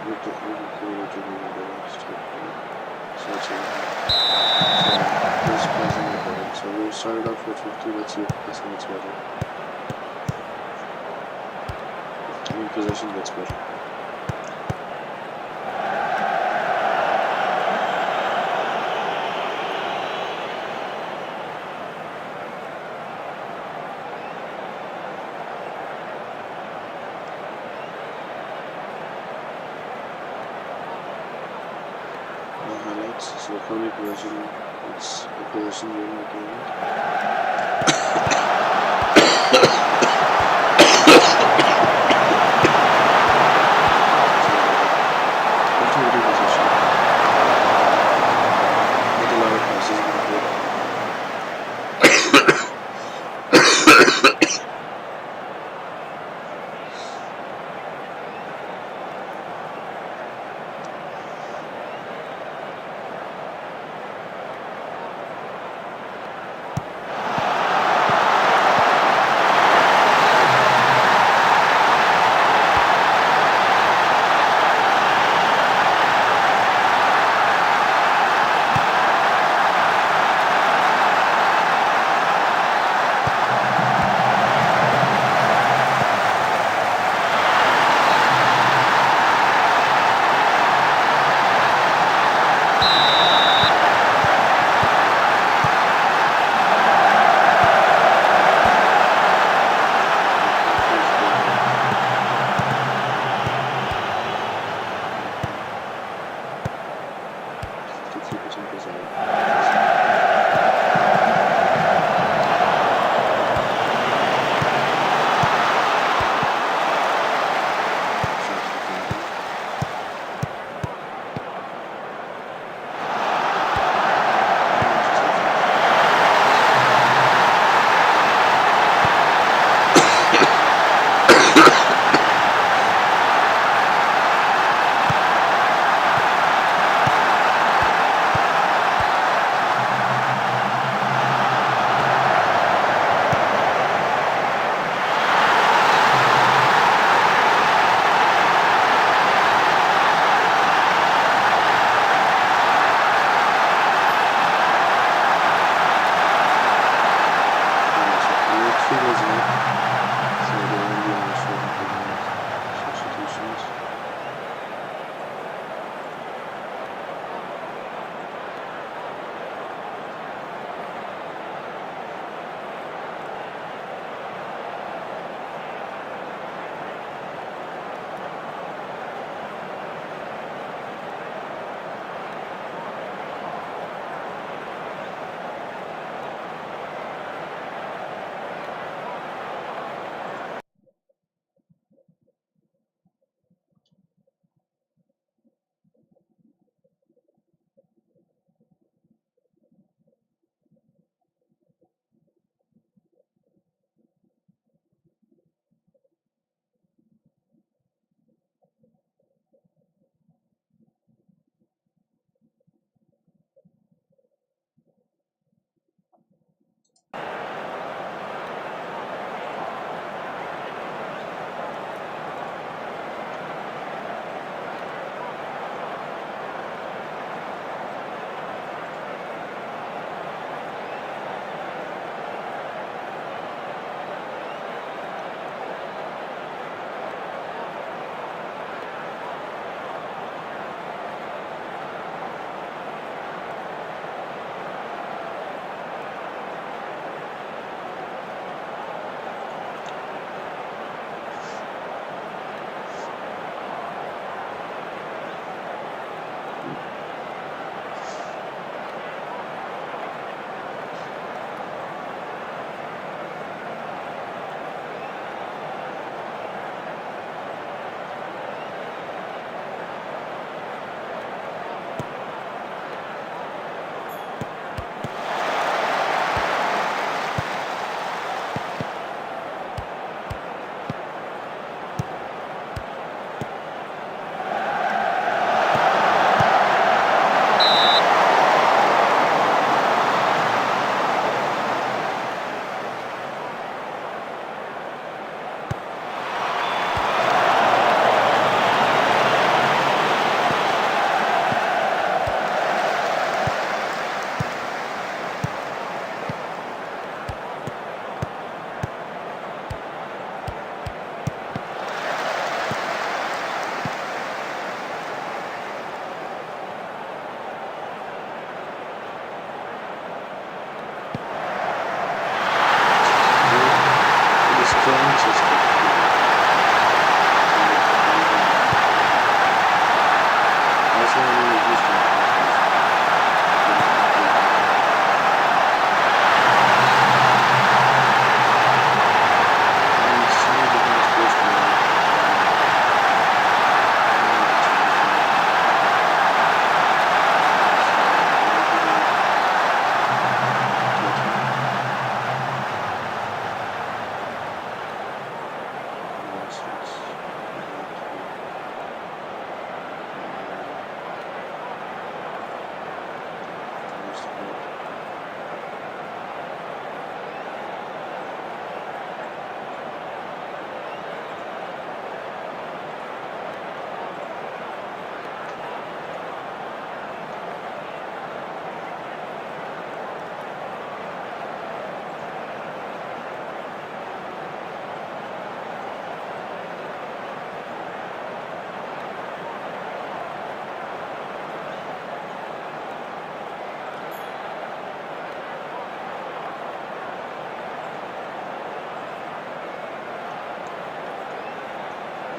we can clearly do the rest. So it's this passing is better. So we started off with 50, let's see if passing gets better. I mean, possession gets better. Highlights, so currently possession, it's a possession game at the moment.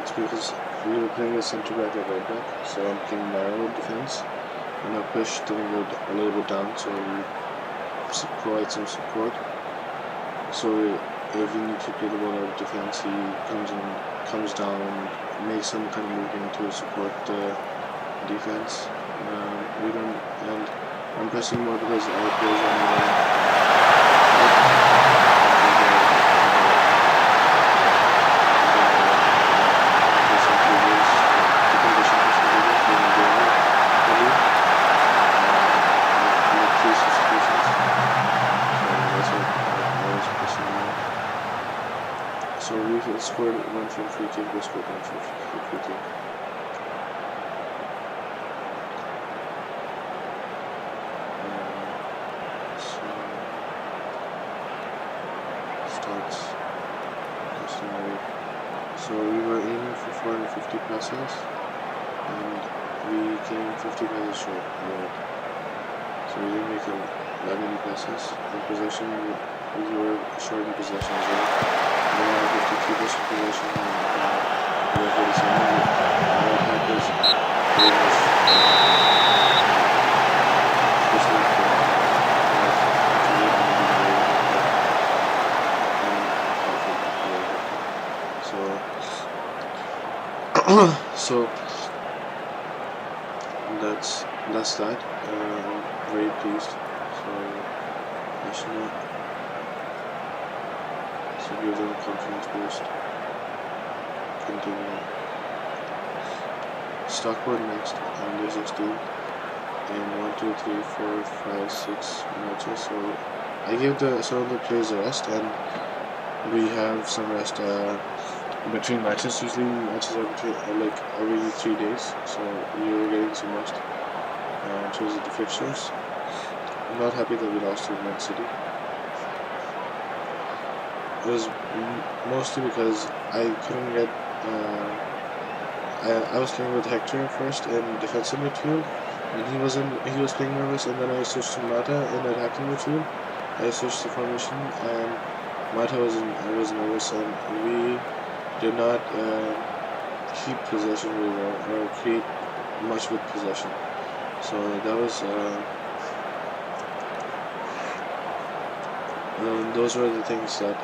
It's because we were playing a centre back and right back, so I'm playing narrow defense, and I push them a little bit down, so we provide some support. So if we need to play the ball out of defense, he comes down, and makes some kind of movement to support the defense. We don't, and I'm pressing more because our players are so we scored one from free kick, we scored one from free kick. So we were aiming for 450 passes, and we came 50 passes short. So we didn't make that many passes. In possession, we were short in possession as well. We had 53% possession, and we were 47. Our attackers pretty much, especially so that's that. I'm very pleased. So national, so give them a confidence boost. Continue. Stockport next under 16 in 1, 2, 3, 4, 5, 6 matches. So I give some of the players a rest, and we have some rest between matches. Usually matches are between like every 3 days, so you're getting some rest in terms of the fixtures. I'm not happy that we lost to Man City. It was mostly because I couldn't get I was playing with Hector first in defensive midfield, and he was playing nervous, and then I switched to Mata in attacking midfield. I switched the formation, and Mata was nervous, and we did not keep possession really well or create much with possession. So that was those were the things that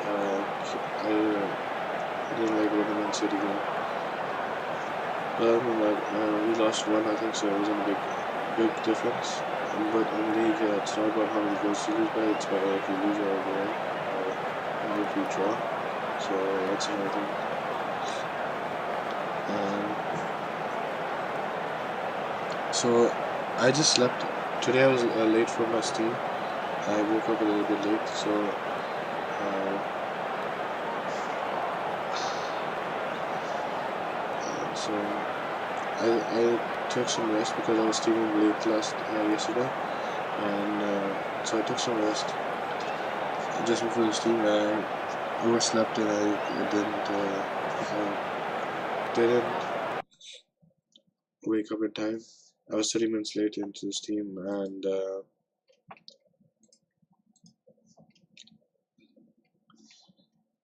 I didn't like about the Man City game. But other than that, we lost 1-0, so it wasn't a big difference. But in league, it's not about how many goals you lose by, it's about if you lose or win, or if you draw. So that's another thing. So I just slept. Today I was late for my steam. I woke up a little bit late, so I took some rest because I was steaming late yesterday, and so I took some rest just before the steam. I overslept, and I didn't wake up in time. I was 30 minutes late into the steam, and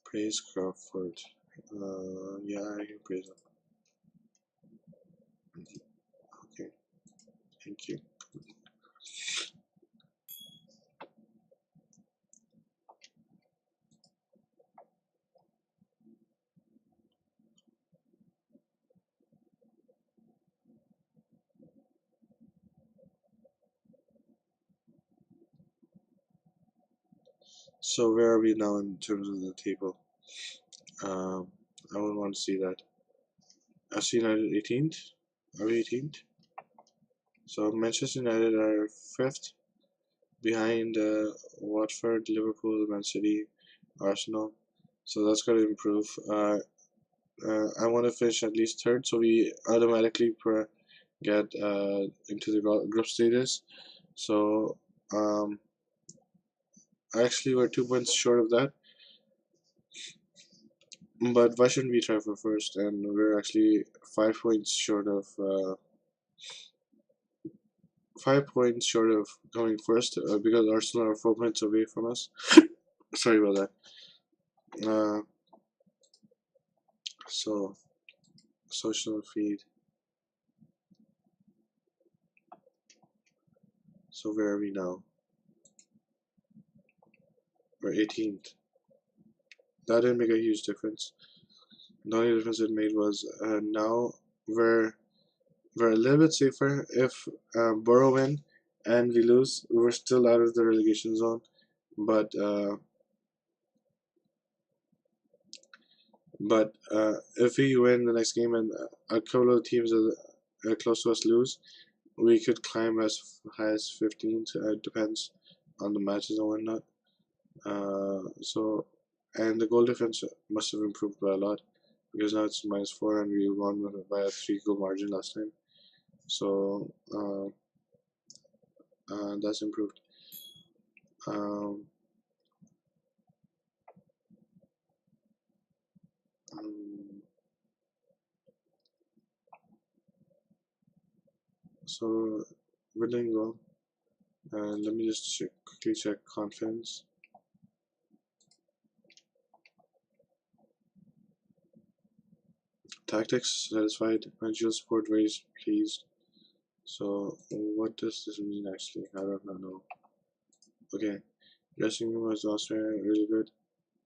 praise Crawford. Yeah, I can praise him. Okay, thank you. So where are we now in terms of the table? I would want to see that. FC United 18th. Are we 18th? So Manchester United are 5th, behind Watford, Liverpool, Man City, Arsenal. So that's got to improve. I want to finish at least 3rd, so we automatically get into the group stages. So actually we're 2 points short of that. But why shouldn't we try for 1st? And we're actually 5 points short of 5 points short of coming 1st because Arsenal are 4 points away from us. Sorry about that. So social feed. So where are we now? We're 18th. That didn't make a huge difference. The only difference it made was now we're a little bit safer. If Borough win and we lose, we're still out of the relegation zone. But if we win the next game and a couple of teams close to us lose, we could climb as high as 15. It depends on the matches and whatnot. So, and the goal difference must have improved by a lot because now it's -4 and we won by a 3-goal margin last time. So that's improved. Um, um, so we're doing well. Let me just quickly check confidence. Tactics satisfied. Managerial support very pleased. So what does this mean actually? I don't know. Okay, dressing room was also really good.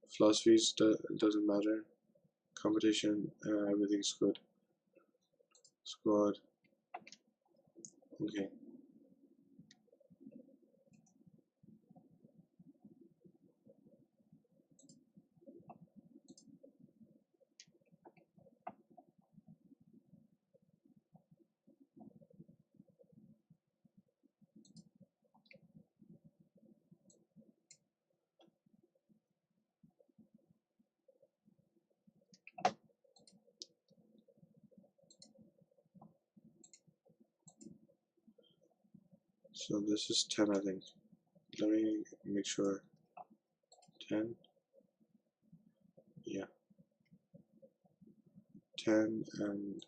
Philosophies doesn't matter. Competition, everything's good. Squad, okay. So this is 10, I think. Let me make sure. 10, yeah. 10 and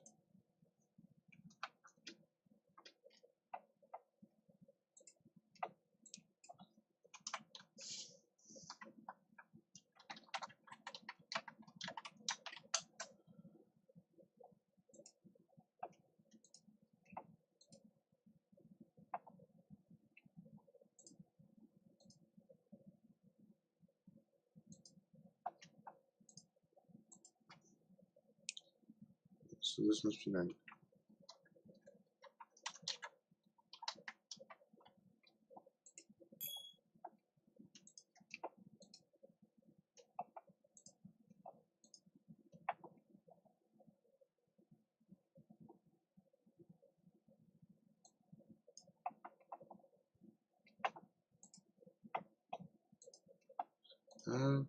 so this must be 9.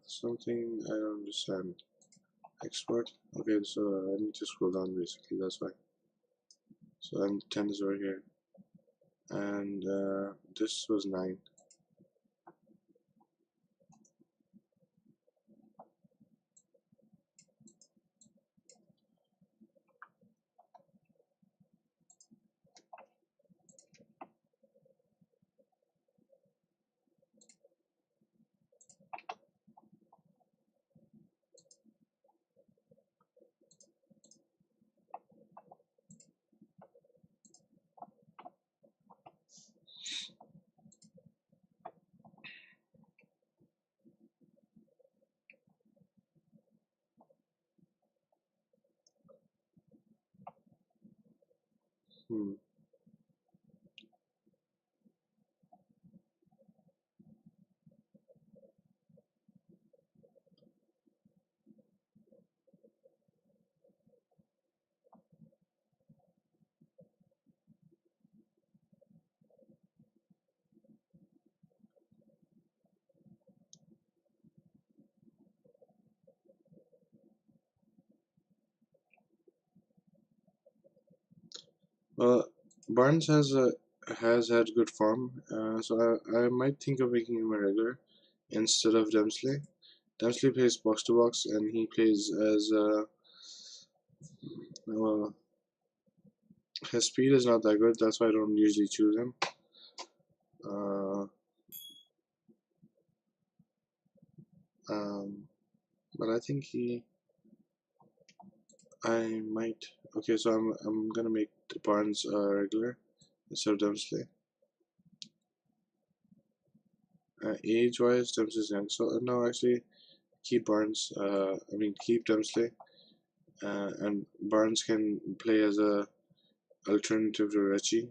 Something I don't understand. Export. Okay, so I need to scroll down basically. That's why. So then 10 is over here, and this was 9. Hmm. Well, Barnes has had good form, so I might think of making him a regular instead of Dempsey. Dempsey plays box to box, and he plays as well. His speed is not that good. That's why I don't usually choose him. Uh, um, but I think I might Okay, so I'm gonna make the Barnes regular instead of Dempsey. Age-wise, Dempsey is young. So no, actually, keep Barnes. I mean, keep Dempsey. And Barnes can play as a alternative to Richie.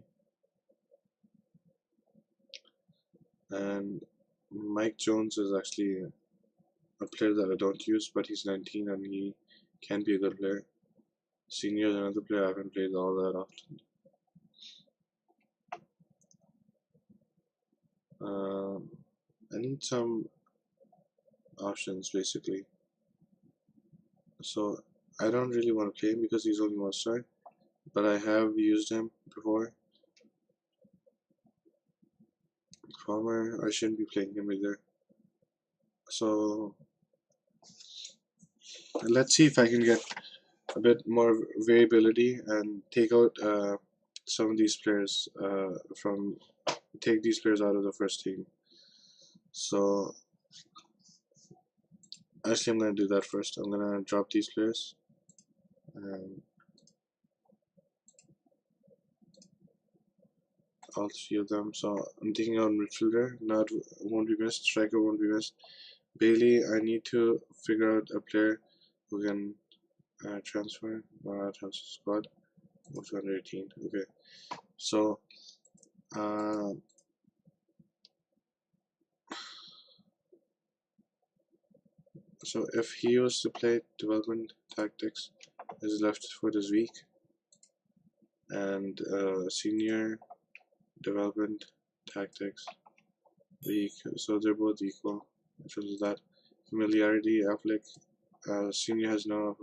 And Mike Jones is actually a player that I don't use, but he's 19 and he can be a good player. Senior is another player I haven't played all that often. I need some options basically. So I don't really want to play him because he's only 1 star, but I have used him before. Farmer, I shouldn't be playing him either. So let's see if I can get a bit more variability and take out some of these players take these players out of the first team. So actually, I'm gonna do that first. I'm gonna drop these players and all 3 of them. So I'm taking out midfielder. Not won't be missed. Striker won't be missed. Bailey, I need to figure out a player who can transfer. Transfer squad. Go to under 18. Okay. So uh, so if he was to play development tactics, his left foot is weak, and senior development tactics weak. So they're both equal in terms of that. Familiarity, Affleck, senior has no.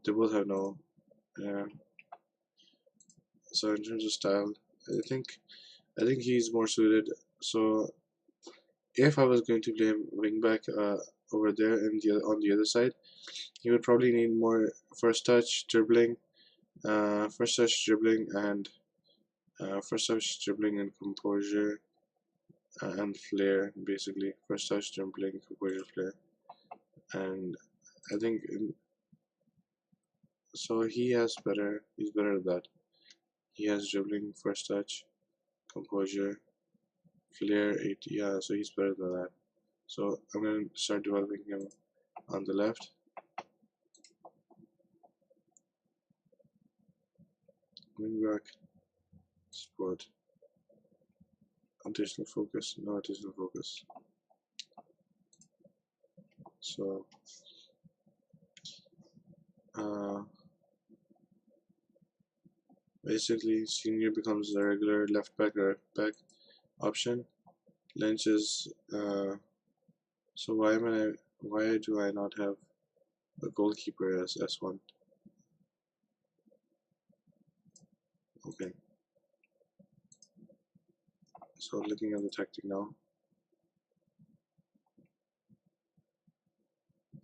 They both have no. Uh, so in terms of style, I think he's more suited. So if I was going to play him wingback over there and on the other side, he would probably need more first touch dribbling, and first touch dribbling and composure and flair. Basically, first touch dribbling, composure, flair, and I think so. He has better. He's better at that. He has dribbling, first touch, composure, flair. Yeah, so he's better than that. So I'm gonna start developing him on the left. Wing back, sport, additional focus, no additional focus. So uh, basically, senior becomes the regular left back or right back option. Lynch is so why do I not have a goalkeeper as S1? Okay, so looking at the tactic now.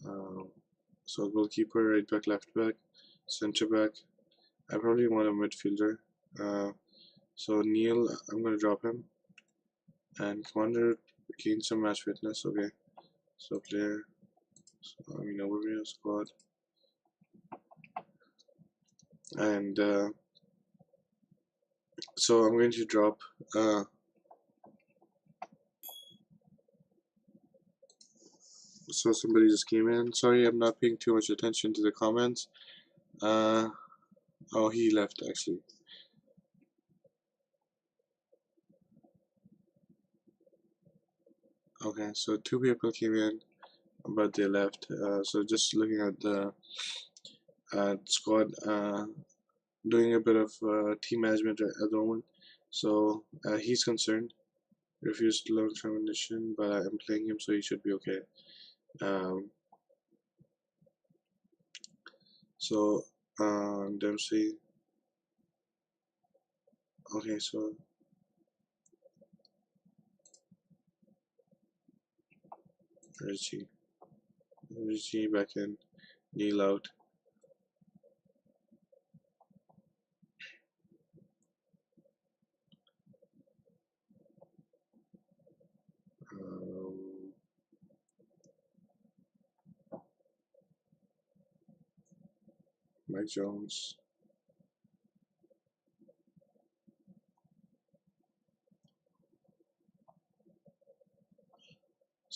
Um, so goalkeeper, right back, left back, center back. I probably want a midfielder. So Neil, I'm gonna drop him. And commander gain some match fitness. Okay, so player. So, I mean overview squad. And so I'm going to drop. So somebody just came in. Sorry, I'm not paying too much attention to the comments. Oh, he left actually. Okay, so 2 people came in, but they left. So just looking at the squad, doing a bit of team management at the moment. So he's concerned. Refused to learn termination, but I'm playing him, so he should be okay. So Dempsey. Okay, so Richie back in, Neil out. Um, Mike Jones.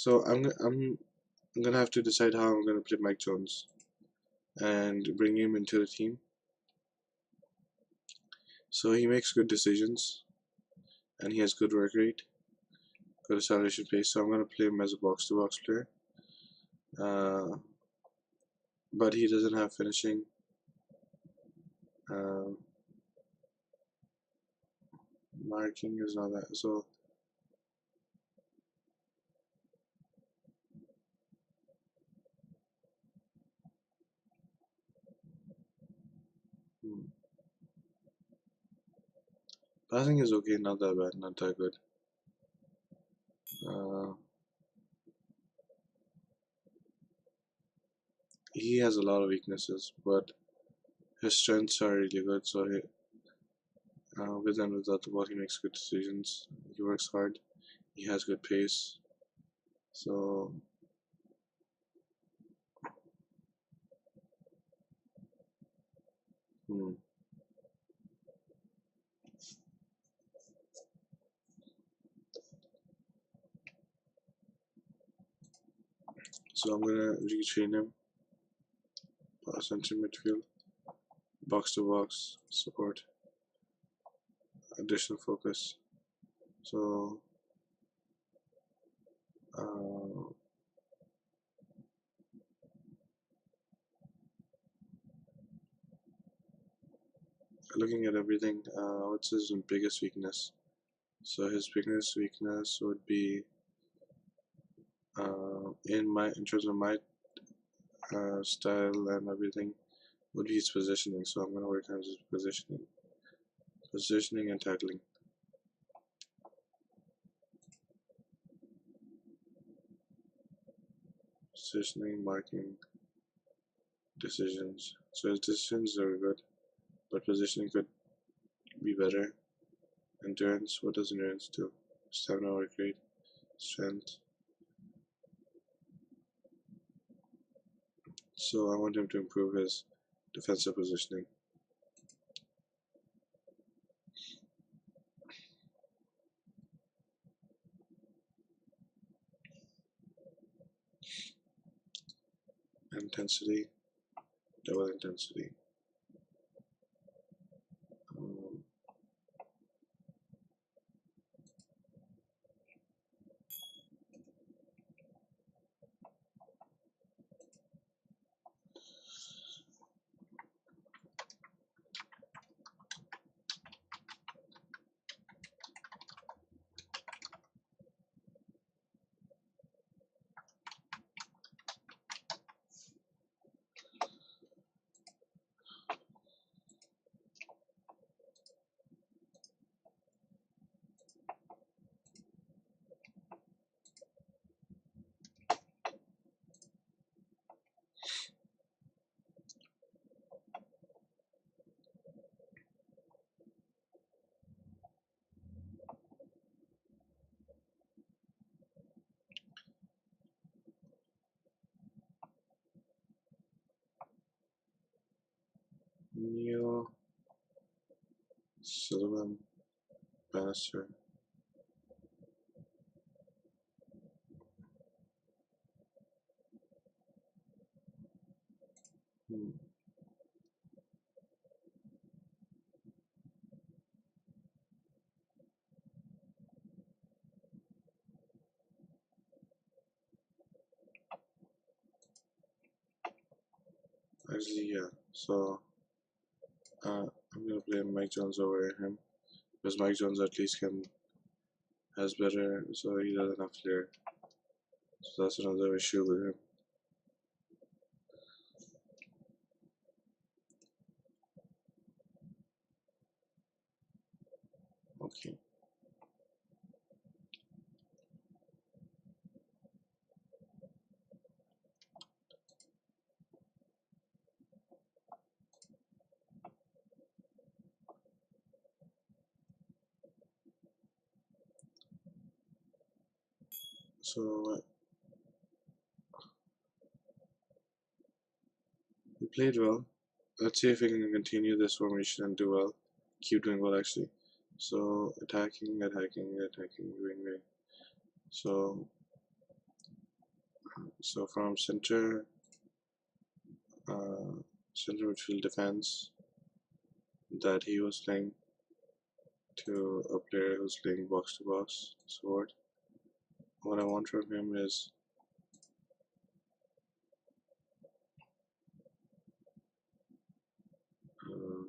So I'm gonna have to decide how I'm gonna play Mike Jones and bring him into the team. So he makes good decisions and he has good work rate, good acceleration pace. So I'm gonna play him as a box-to-box player. Uh, but he doesn't have finishing. Uh, Marking is not that. So hmm, passing is okay, not that bad, not that good. Uh, he has a lot of weaknesses, but his strengths are really good. So with and without the ball, he makes good decisions. He works hard. He has good pace. So hmm. So I'm gonna retrain him. Center midfield, box to box support, additional focus. So uh, looking at everything, what's his biggest weakness? So his biggest weakness would be in terms of my style and everything would be his positioning. So I'm gonna work on his positioning and tackling, positioning, marking, decisions. So his decisions are good, but positioning could be better. Endurance, what does endurance do? Stamina work rate, strength. So I want him to improve his defensive positioning. Intensity, double intensity. Um, Neil, Sullivan, Bannister. Hmm. Actually, yeah. So I'm gonna play Mike Jones over him because Mike Jones at least has better. So he doesn't have flair. So that's another issue with him. Okay. So we played well. Let's see if we can continue this formation and do well. Keep doing well, actually. So attacking, attacking, attacking, wing, wing. So So from uh, center midfield defense, that he was playing to a player who's playing box to box sword. What I want from him is uh,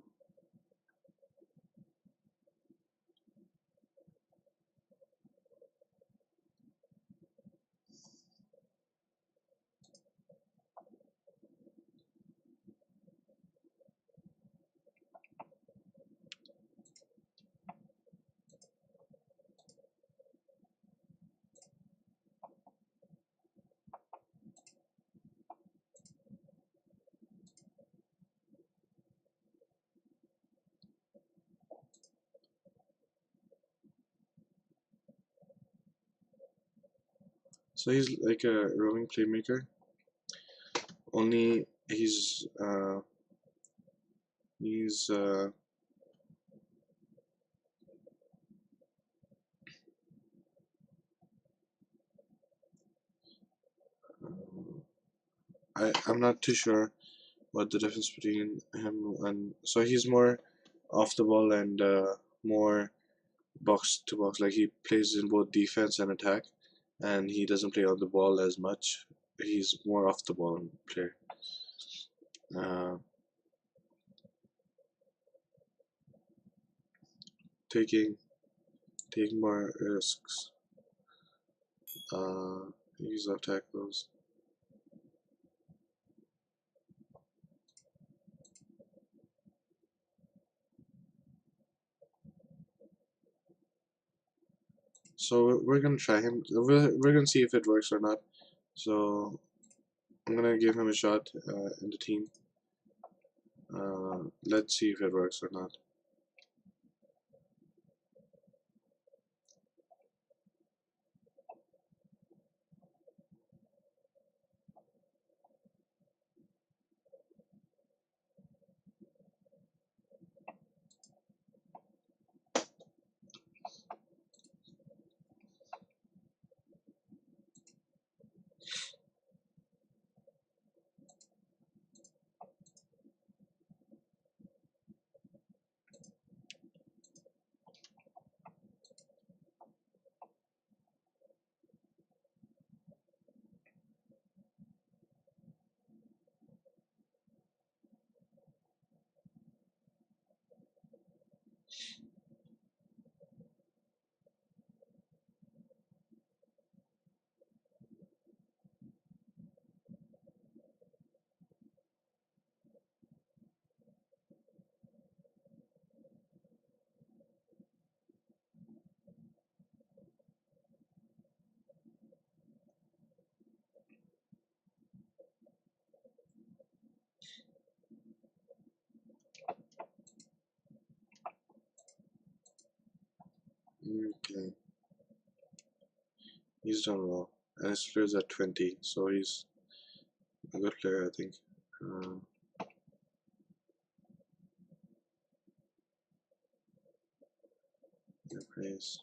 so he's like a roaming playmaker. Only he's I'm not too sure what the difference between him and so he's more off the ball and more box to box. Like he plays in both defense and attack, and he doesn't play on the ball as much. He's more off the ball player. Uh, taking taking more risks. Use of tackles. So we're gonna try him. We're gonna see if it works or not. So I'm gonna give him a shot in the team. Let's see if it works or not. Okay, he's done well, and his player's at 20, so he's a good player, I think. Uh, yeah, praise.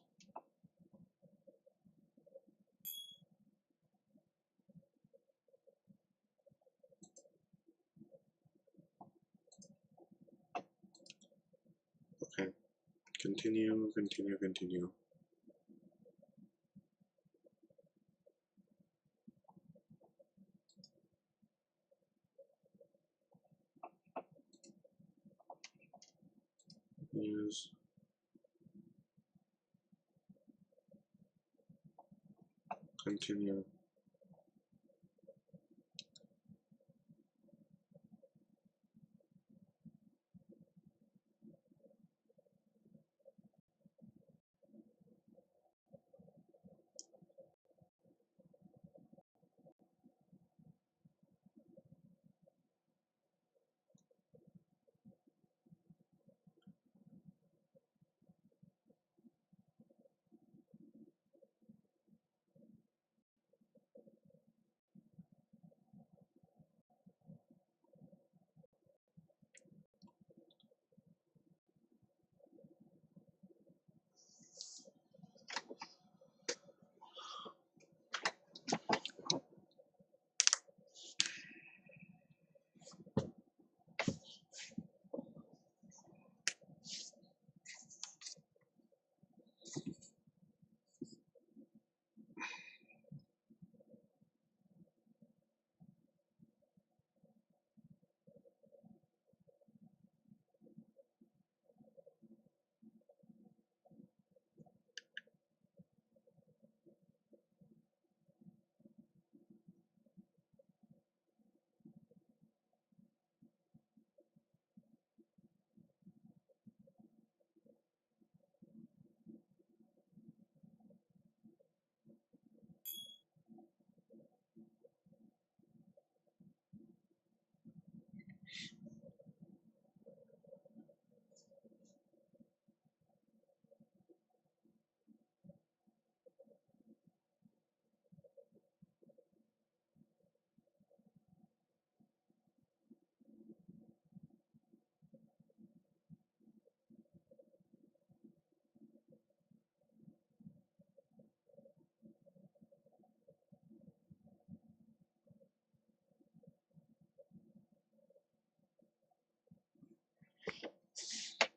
Okay, continue, continue, continue. Use, continue.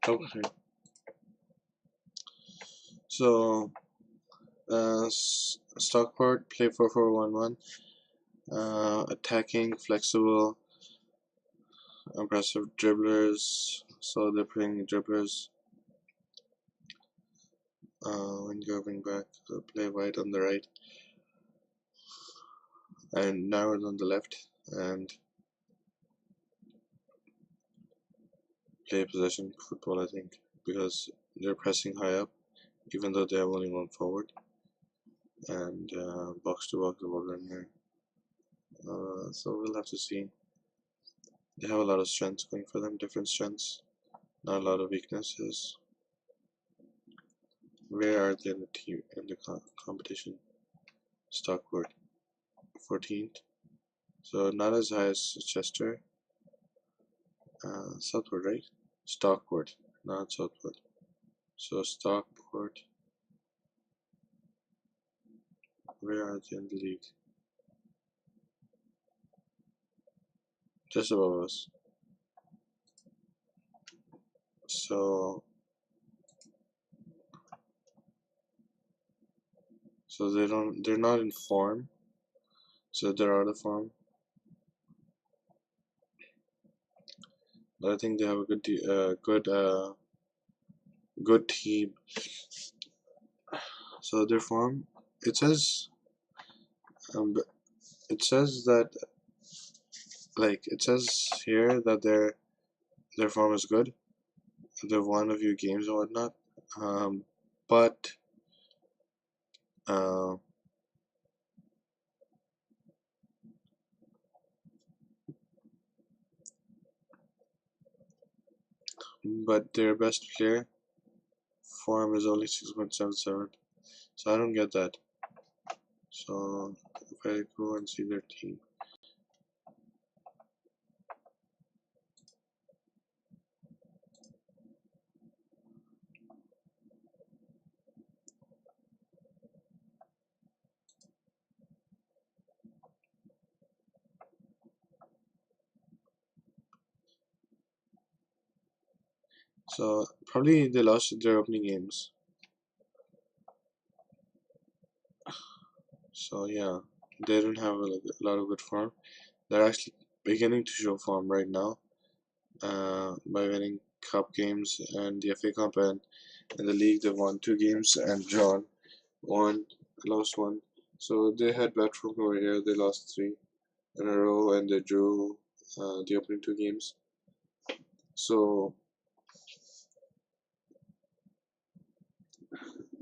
Okay. So, Stockport play 4-4-1-1. Attacking, flexible, aggressive dribblers. So they're playing dribblers. When going back, so play wide on the right and narrowed on the left, and play possession football, I think, because they're pressing high up, even though they have only one forward, and box to box ball runner. So we'll have to see. They have a lot of strengths going for them, different strengths, not a lot of weaknesses. Where are they in the team in the competition? Stockport, 14th, so not as high as Chester. Southport, right? Stockport, not Southport. So Stockport, where are they in the league? Just above us. So they're not in form. So they're out of form. But I think they have a good team. So their form, it says um, it says that it says here that their form is good. They've won a few games and whatnot. Um, but uh, but their best player form is only 6.77. So I don't get that. So if I go and see their team. So probably they lost their opening games. So yeah, they don't have a lot of good form. They're actually beginning to show form right now by winning cup games and the FA Cup, and in the league they've won 2 games and drawn one, lost one. So they had bad form over here. They lost 3 in a row and they drew the opening 2 games. So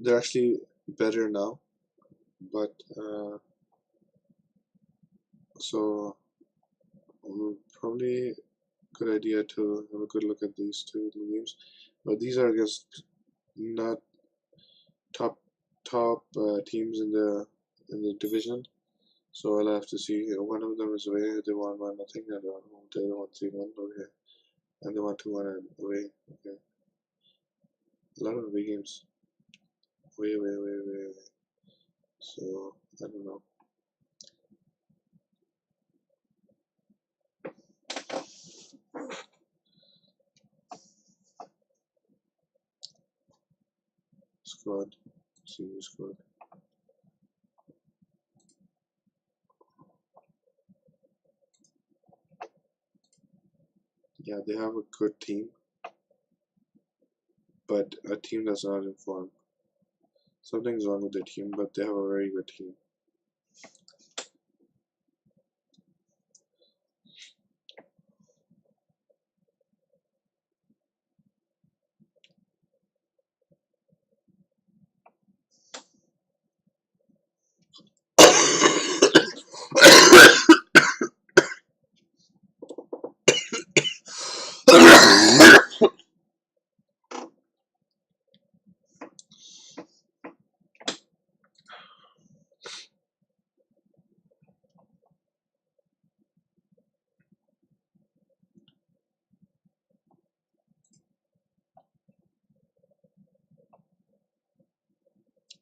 they're actually better now, but so probably good idea to have a good look at these 2 games. But these are just not top teams in the division. So I'll have to see. One of them is away. They won 1-0. And they won 3-1. Okay, and they won 2-1 away. Okay, a lot of away games. Way. So I don't know. Squad, senior squad. Yeah, they have a good team, but a team that's not informed. Something's wrong with their team, but they have a very good team.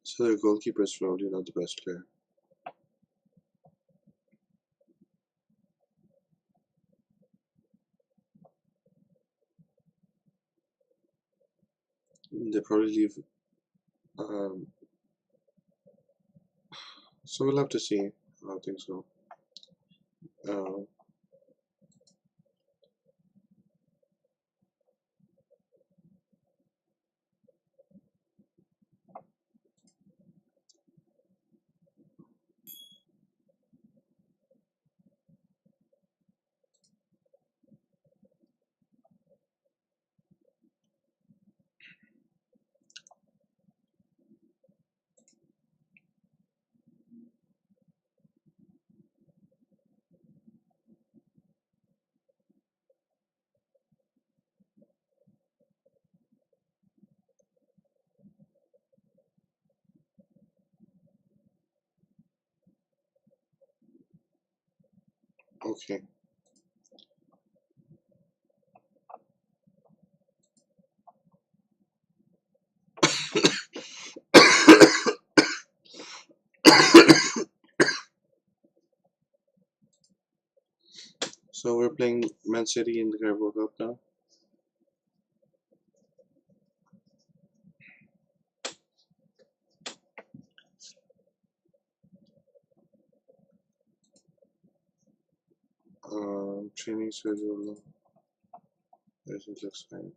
So their goalkeeper is probably not the best player. probably leave. Um, so we'll have to see how things go. Uh, okay. So we're playing Man City in the Carabao Cup now. Training schedule. Yes, it looks fine.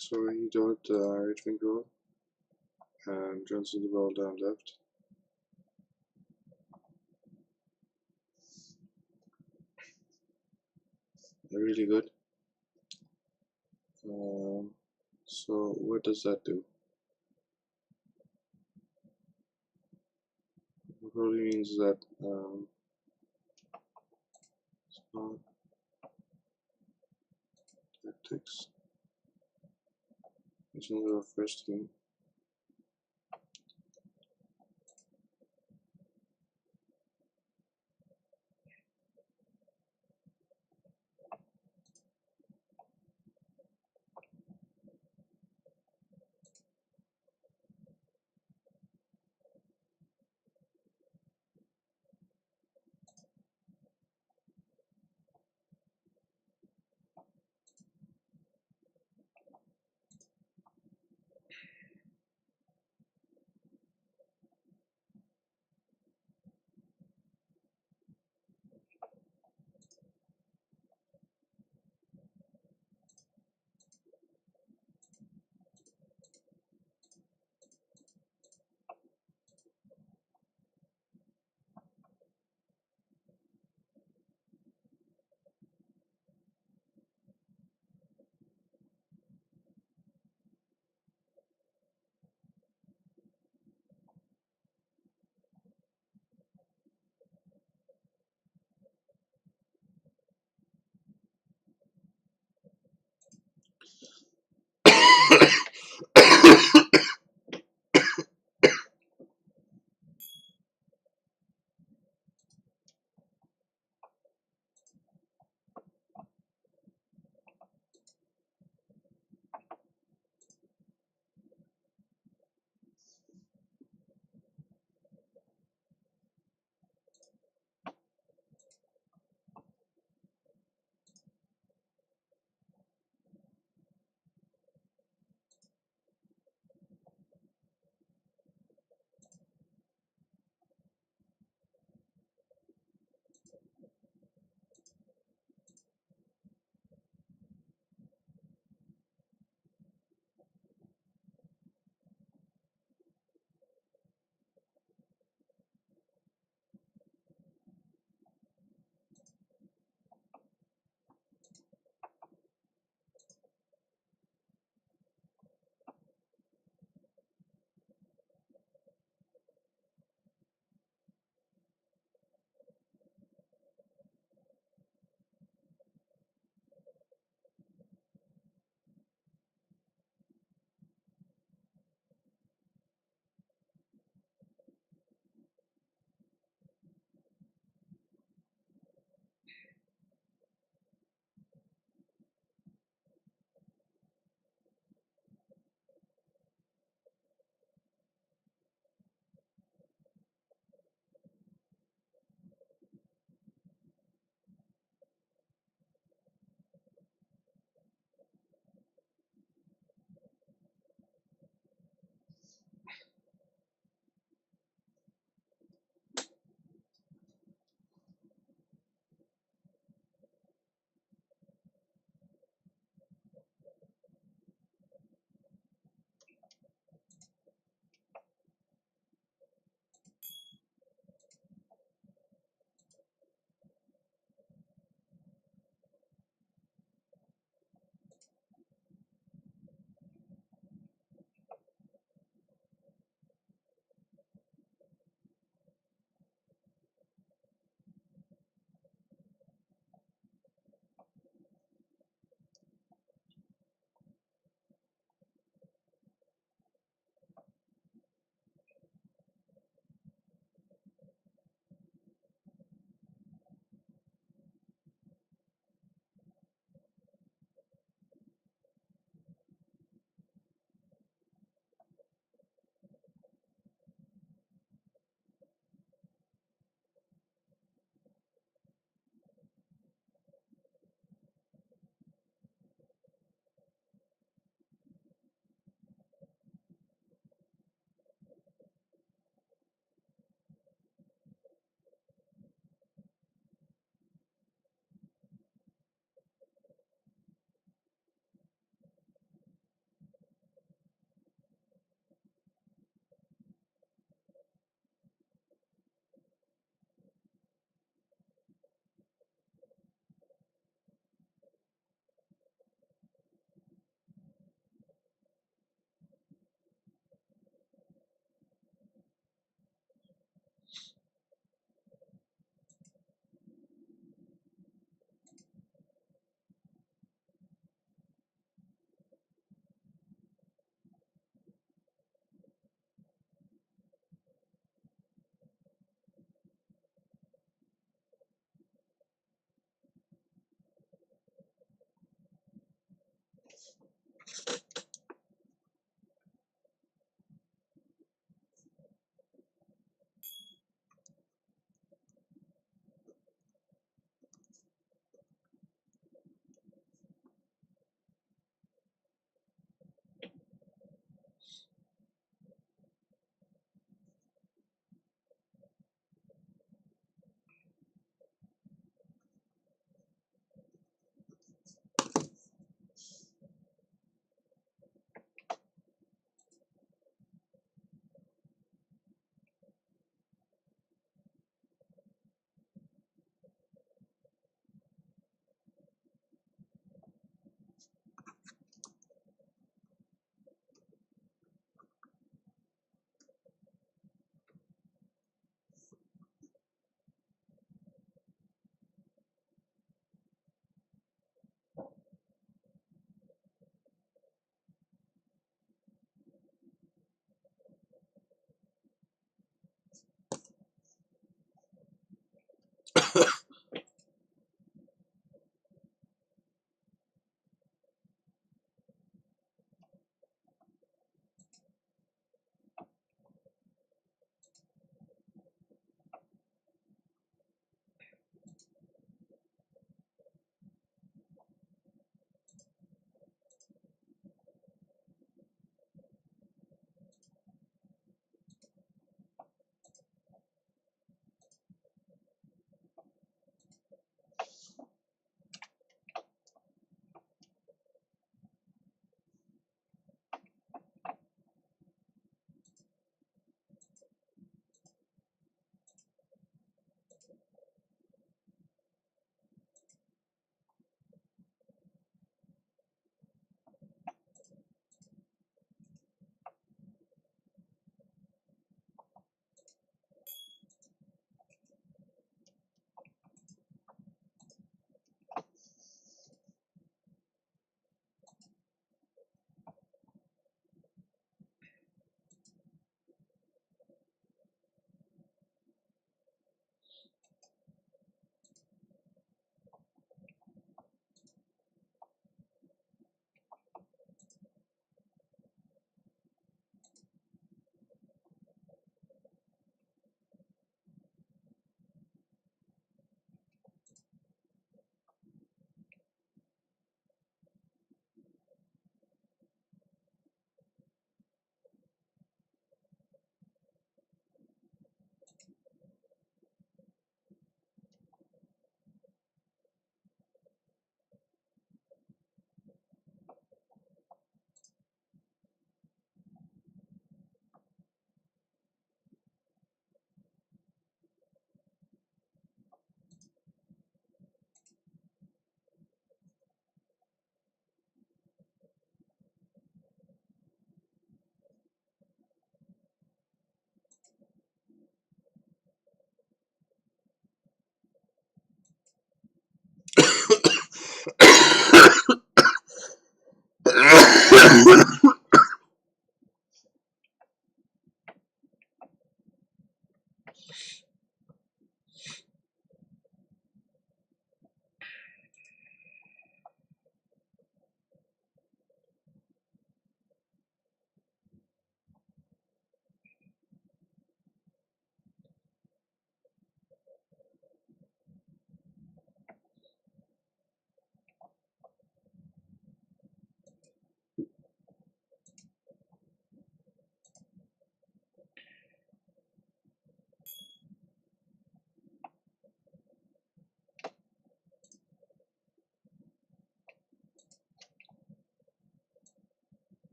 So he got the right wing role and transferred the ball down left. Really good. So what does that do? It probably means that smart tactics. This is our first game.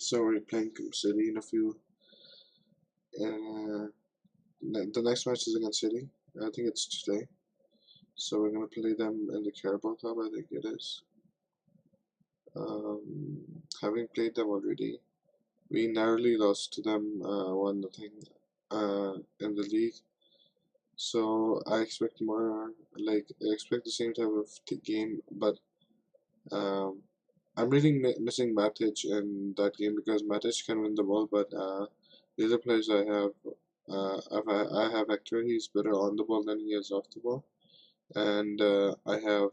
So we're playing City in a few. Uh, the next match is against City. I think it's today. So we're gonna play them in the Carabao Cup. I think it is. Having played them already, we narrowly lost to them 1-0 in the league. So I expect more. I expect the same type of game, but um, I'm really missing Matic in that game because Matic can win the ball, but the other players I have Hector. He's better on the ball than he is off the ball, and I have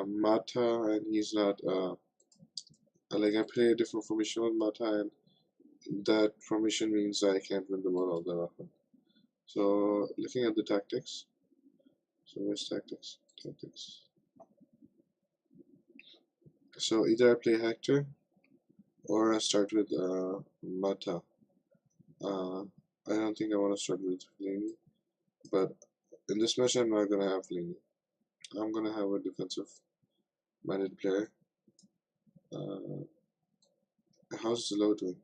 Mata, and he's not. I play a different formation with Mata, and that formation means I can't win the ball all that often. So looking at the tactics. So where's tactics? Tactics. So either I play Hector or I start with Mata. I don't think I want to start with Fellaini, but in this match I'm not gonna have Fellaini. I'm gonna have a defensive-minded player. How's Delo doing?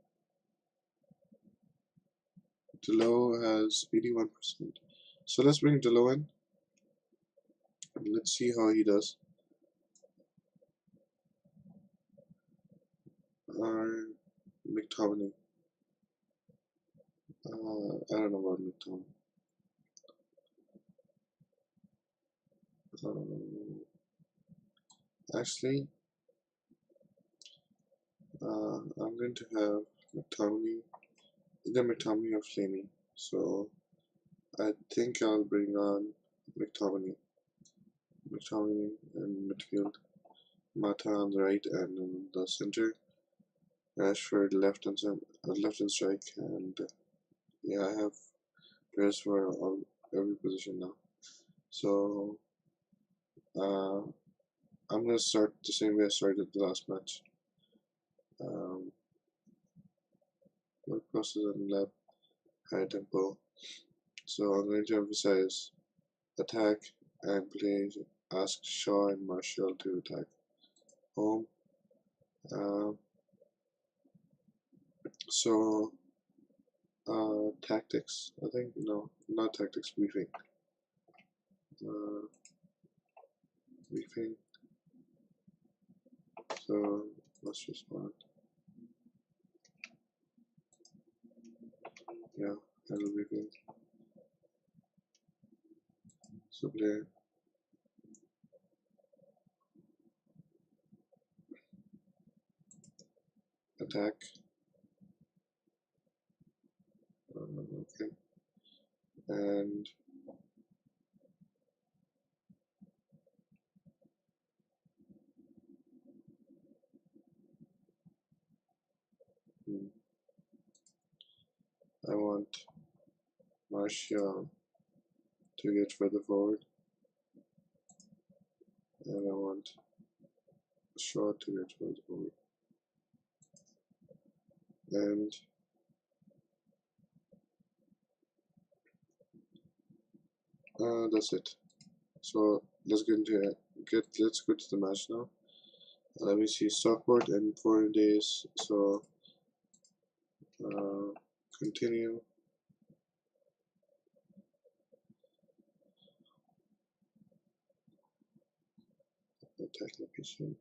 Delo has 81%. So let's bring Delo in and let's see how he does. McTominay. I don't know about McTominay. Actually, I'm going to have McTominay, either McTominay or Fellaini. So I think I'll bring on McTominay. McTominay in midfield, Mata on the right, and in the center, Rashford left and strike, and yeah, I have players for every position now. So uh, I'm gonna start the same way I started the last match. Work process and lab high tempo. So I'm going to emphasize attack and play. Ask Shaw and Martial to attack home. So tactics. I think no, not tactics. Briefing. Briefing. So let's respond. Yeah, handle briefing. So player. Attack. Okay. And I want Martial to get further forward, and I want Shaw to get further forward, and that's it. So let's let's go to the match now. Let me see Stockport in 4 days. So continue. Attack the patient.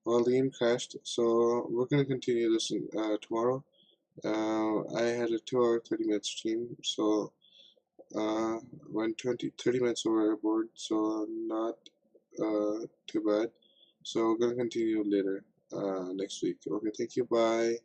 Well, the game crashed, so we're gonna continue this tomorrow. I had a 2 hour 30 minute stream, so went 30 minutes overboard, so not too bad. So we're gonna continue later next week. Okay, thank you. Bye.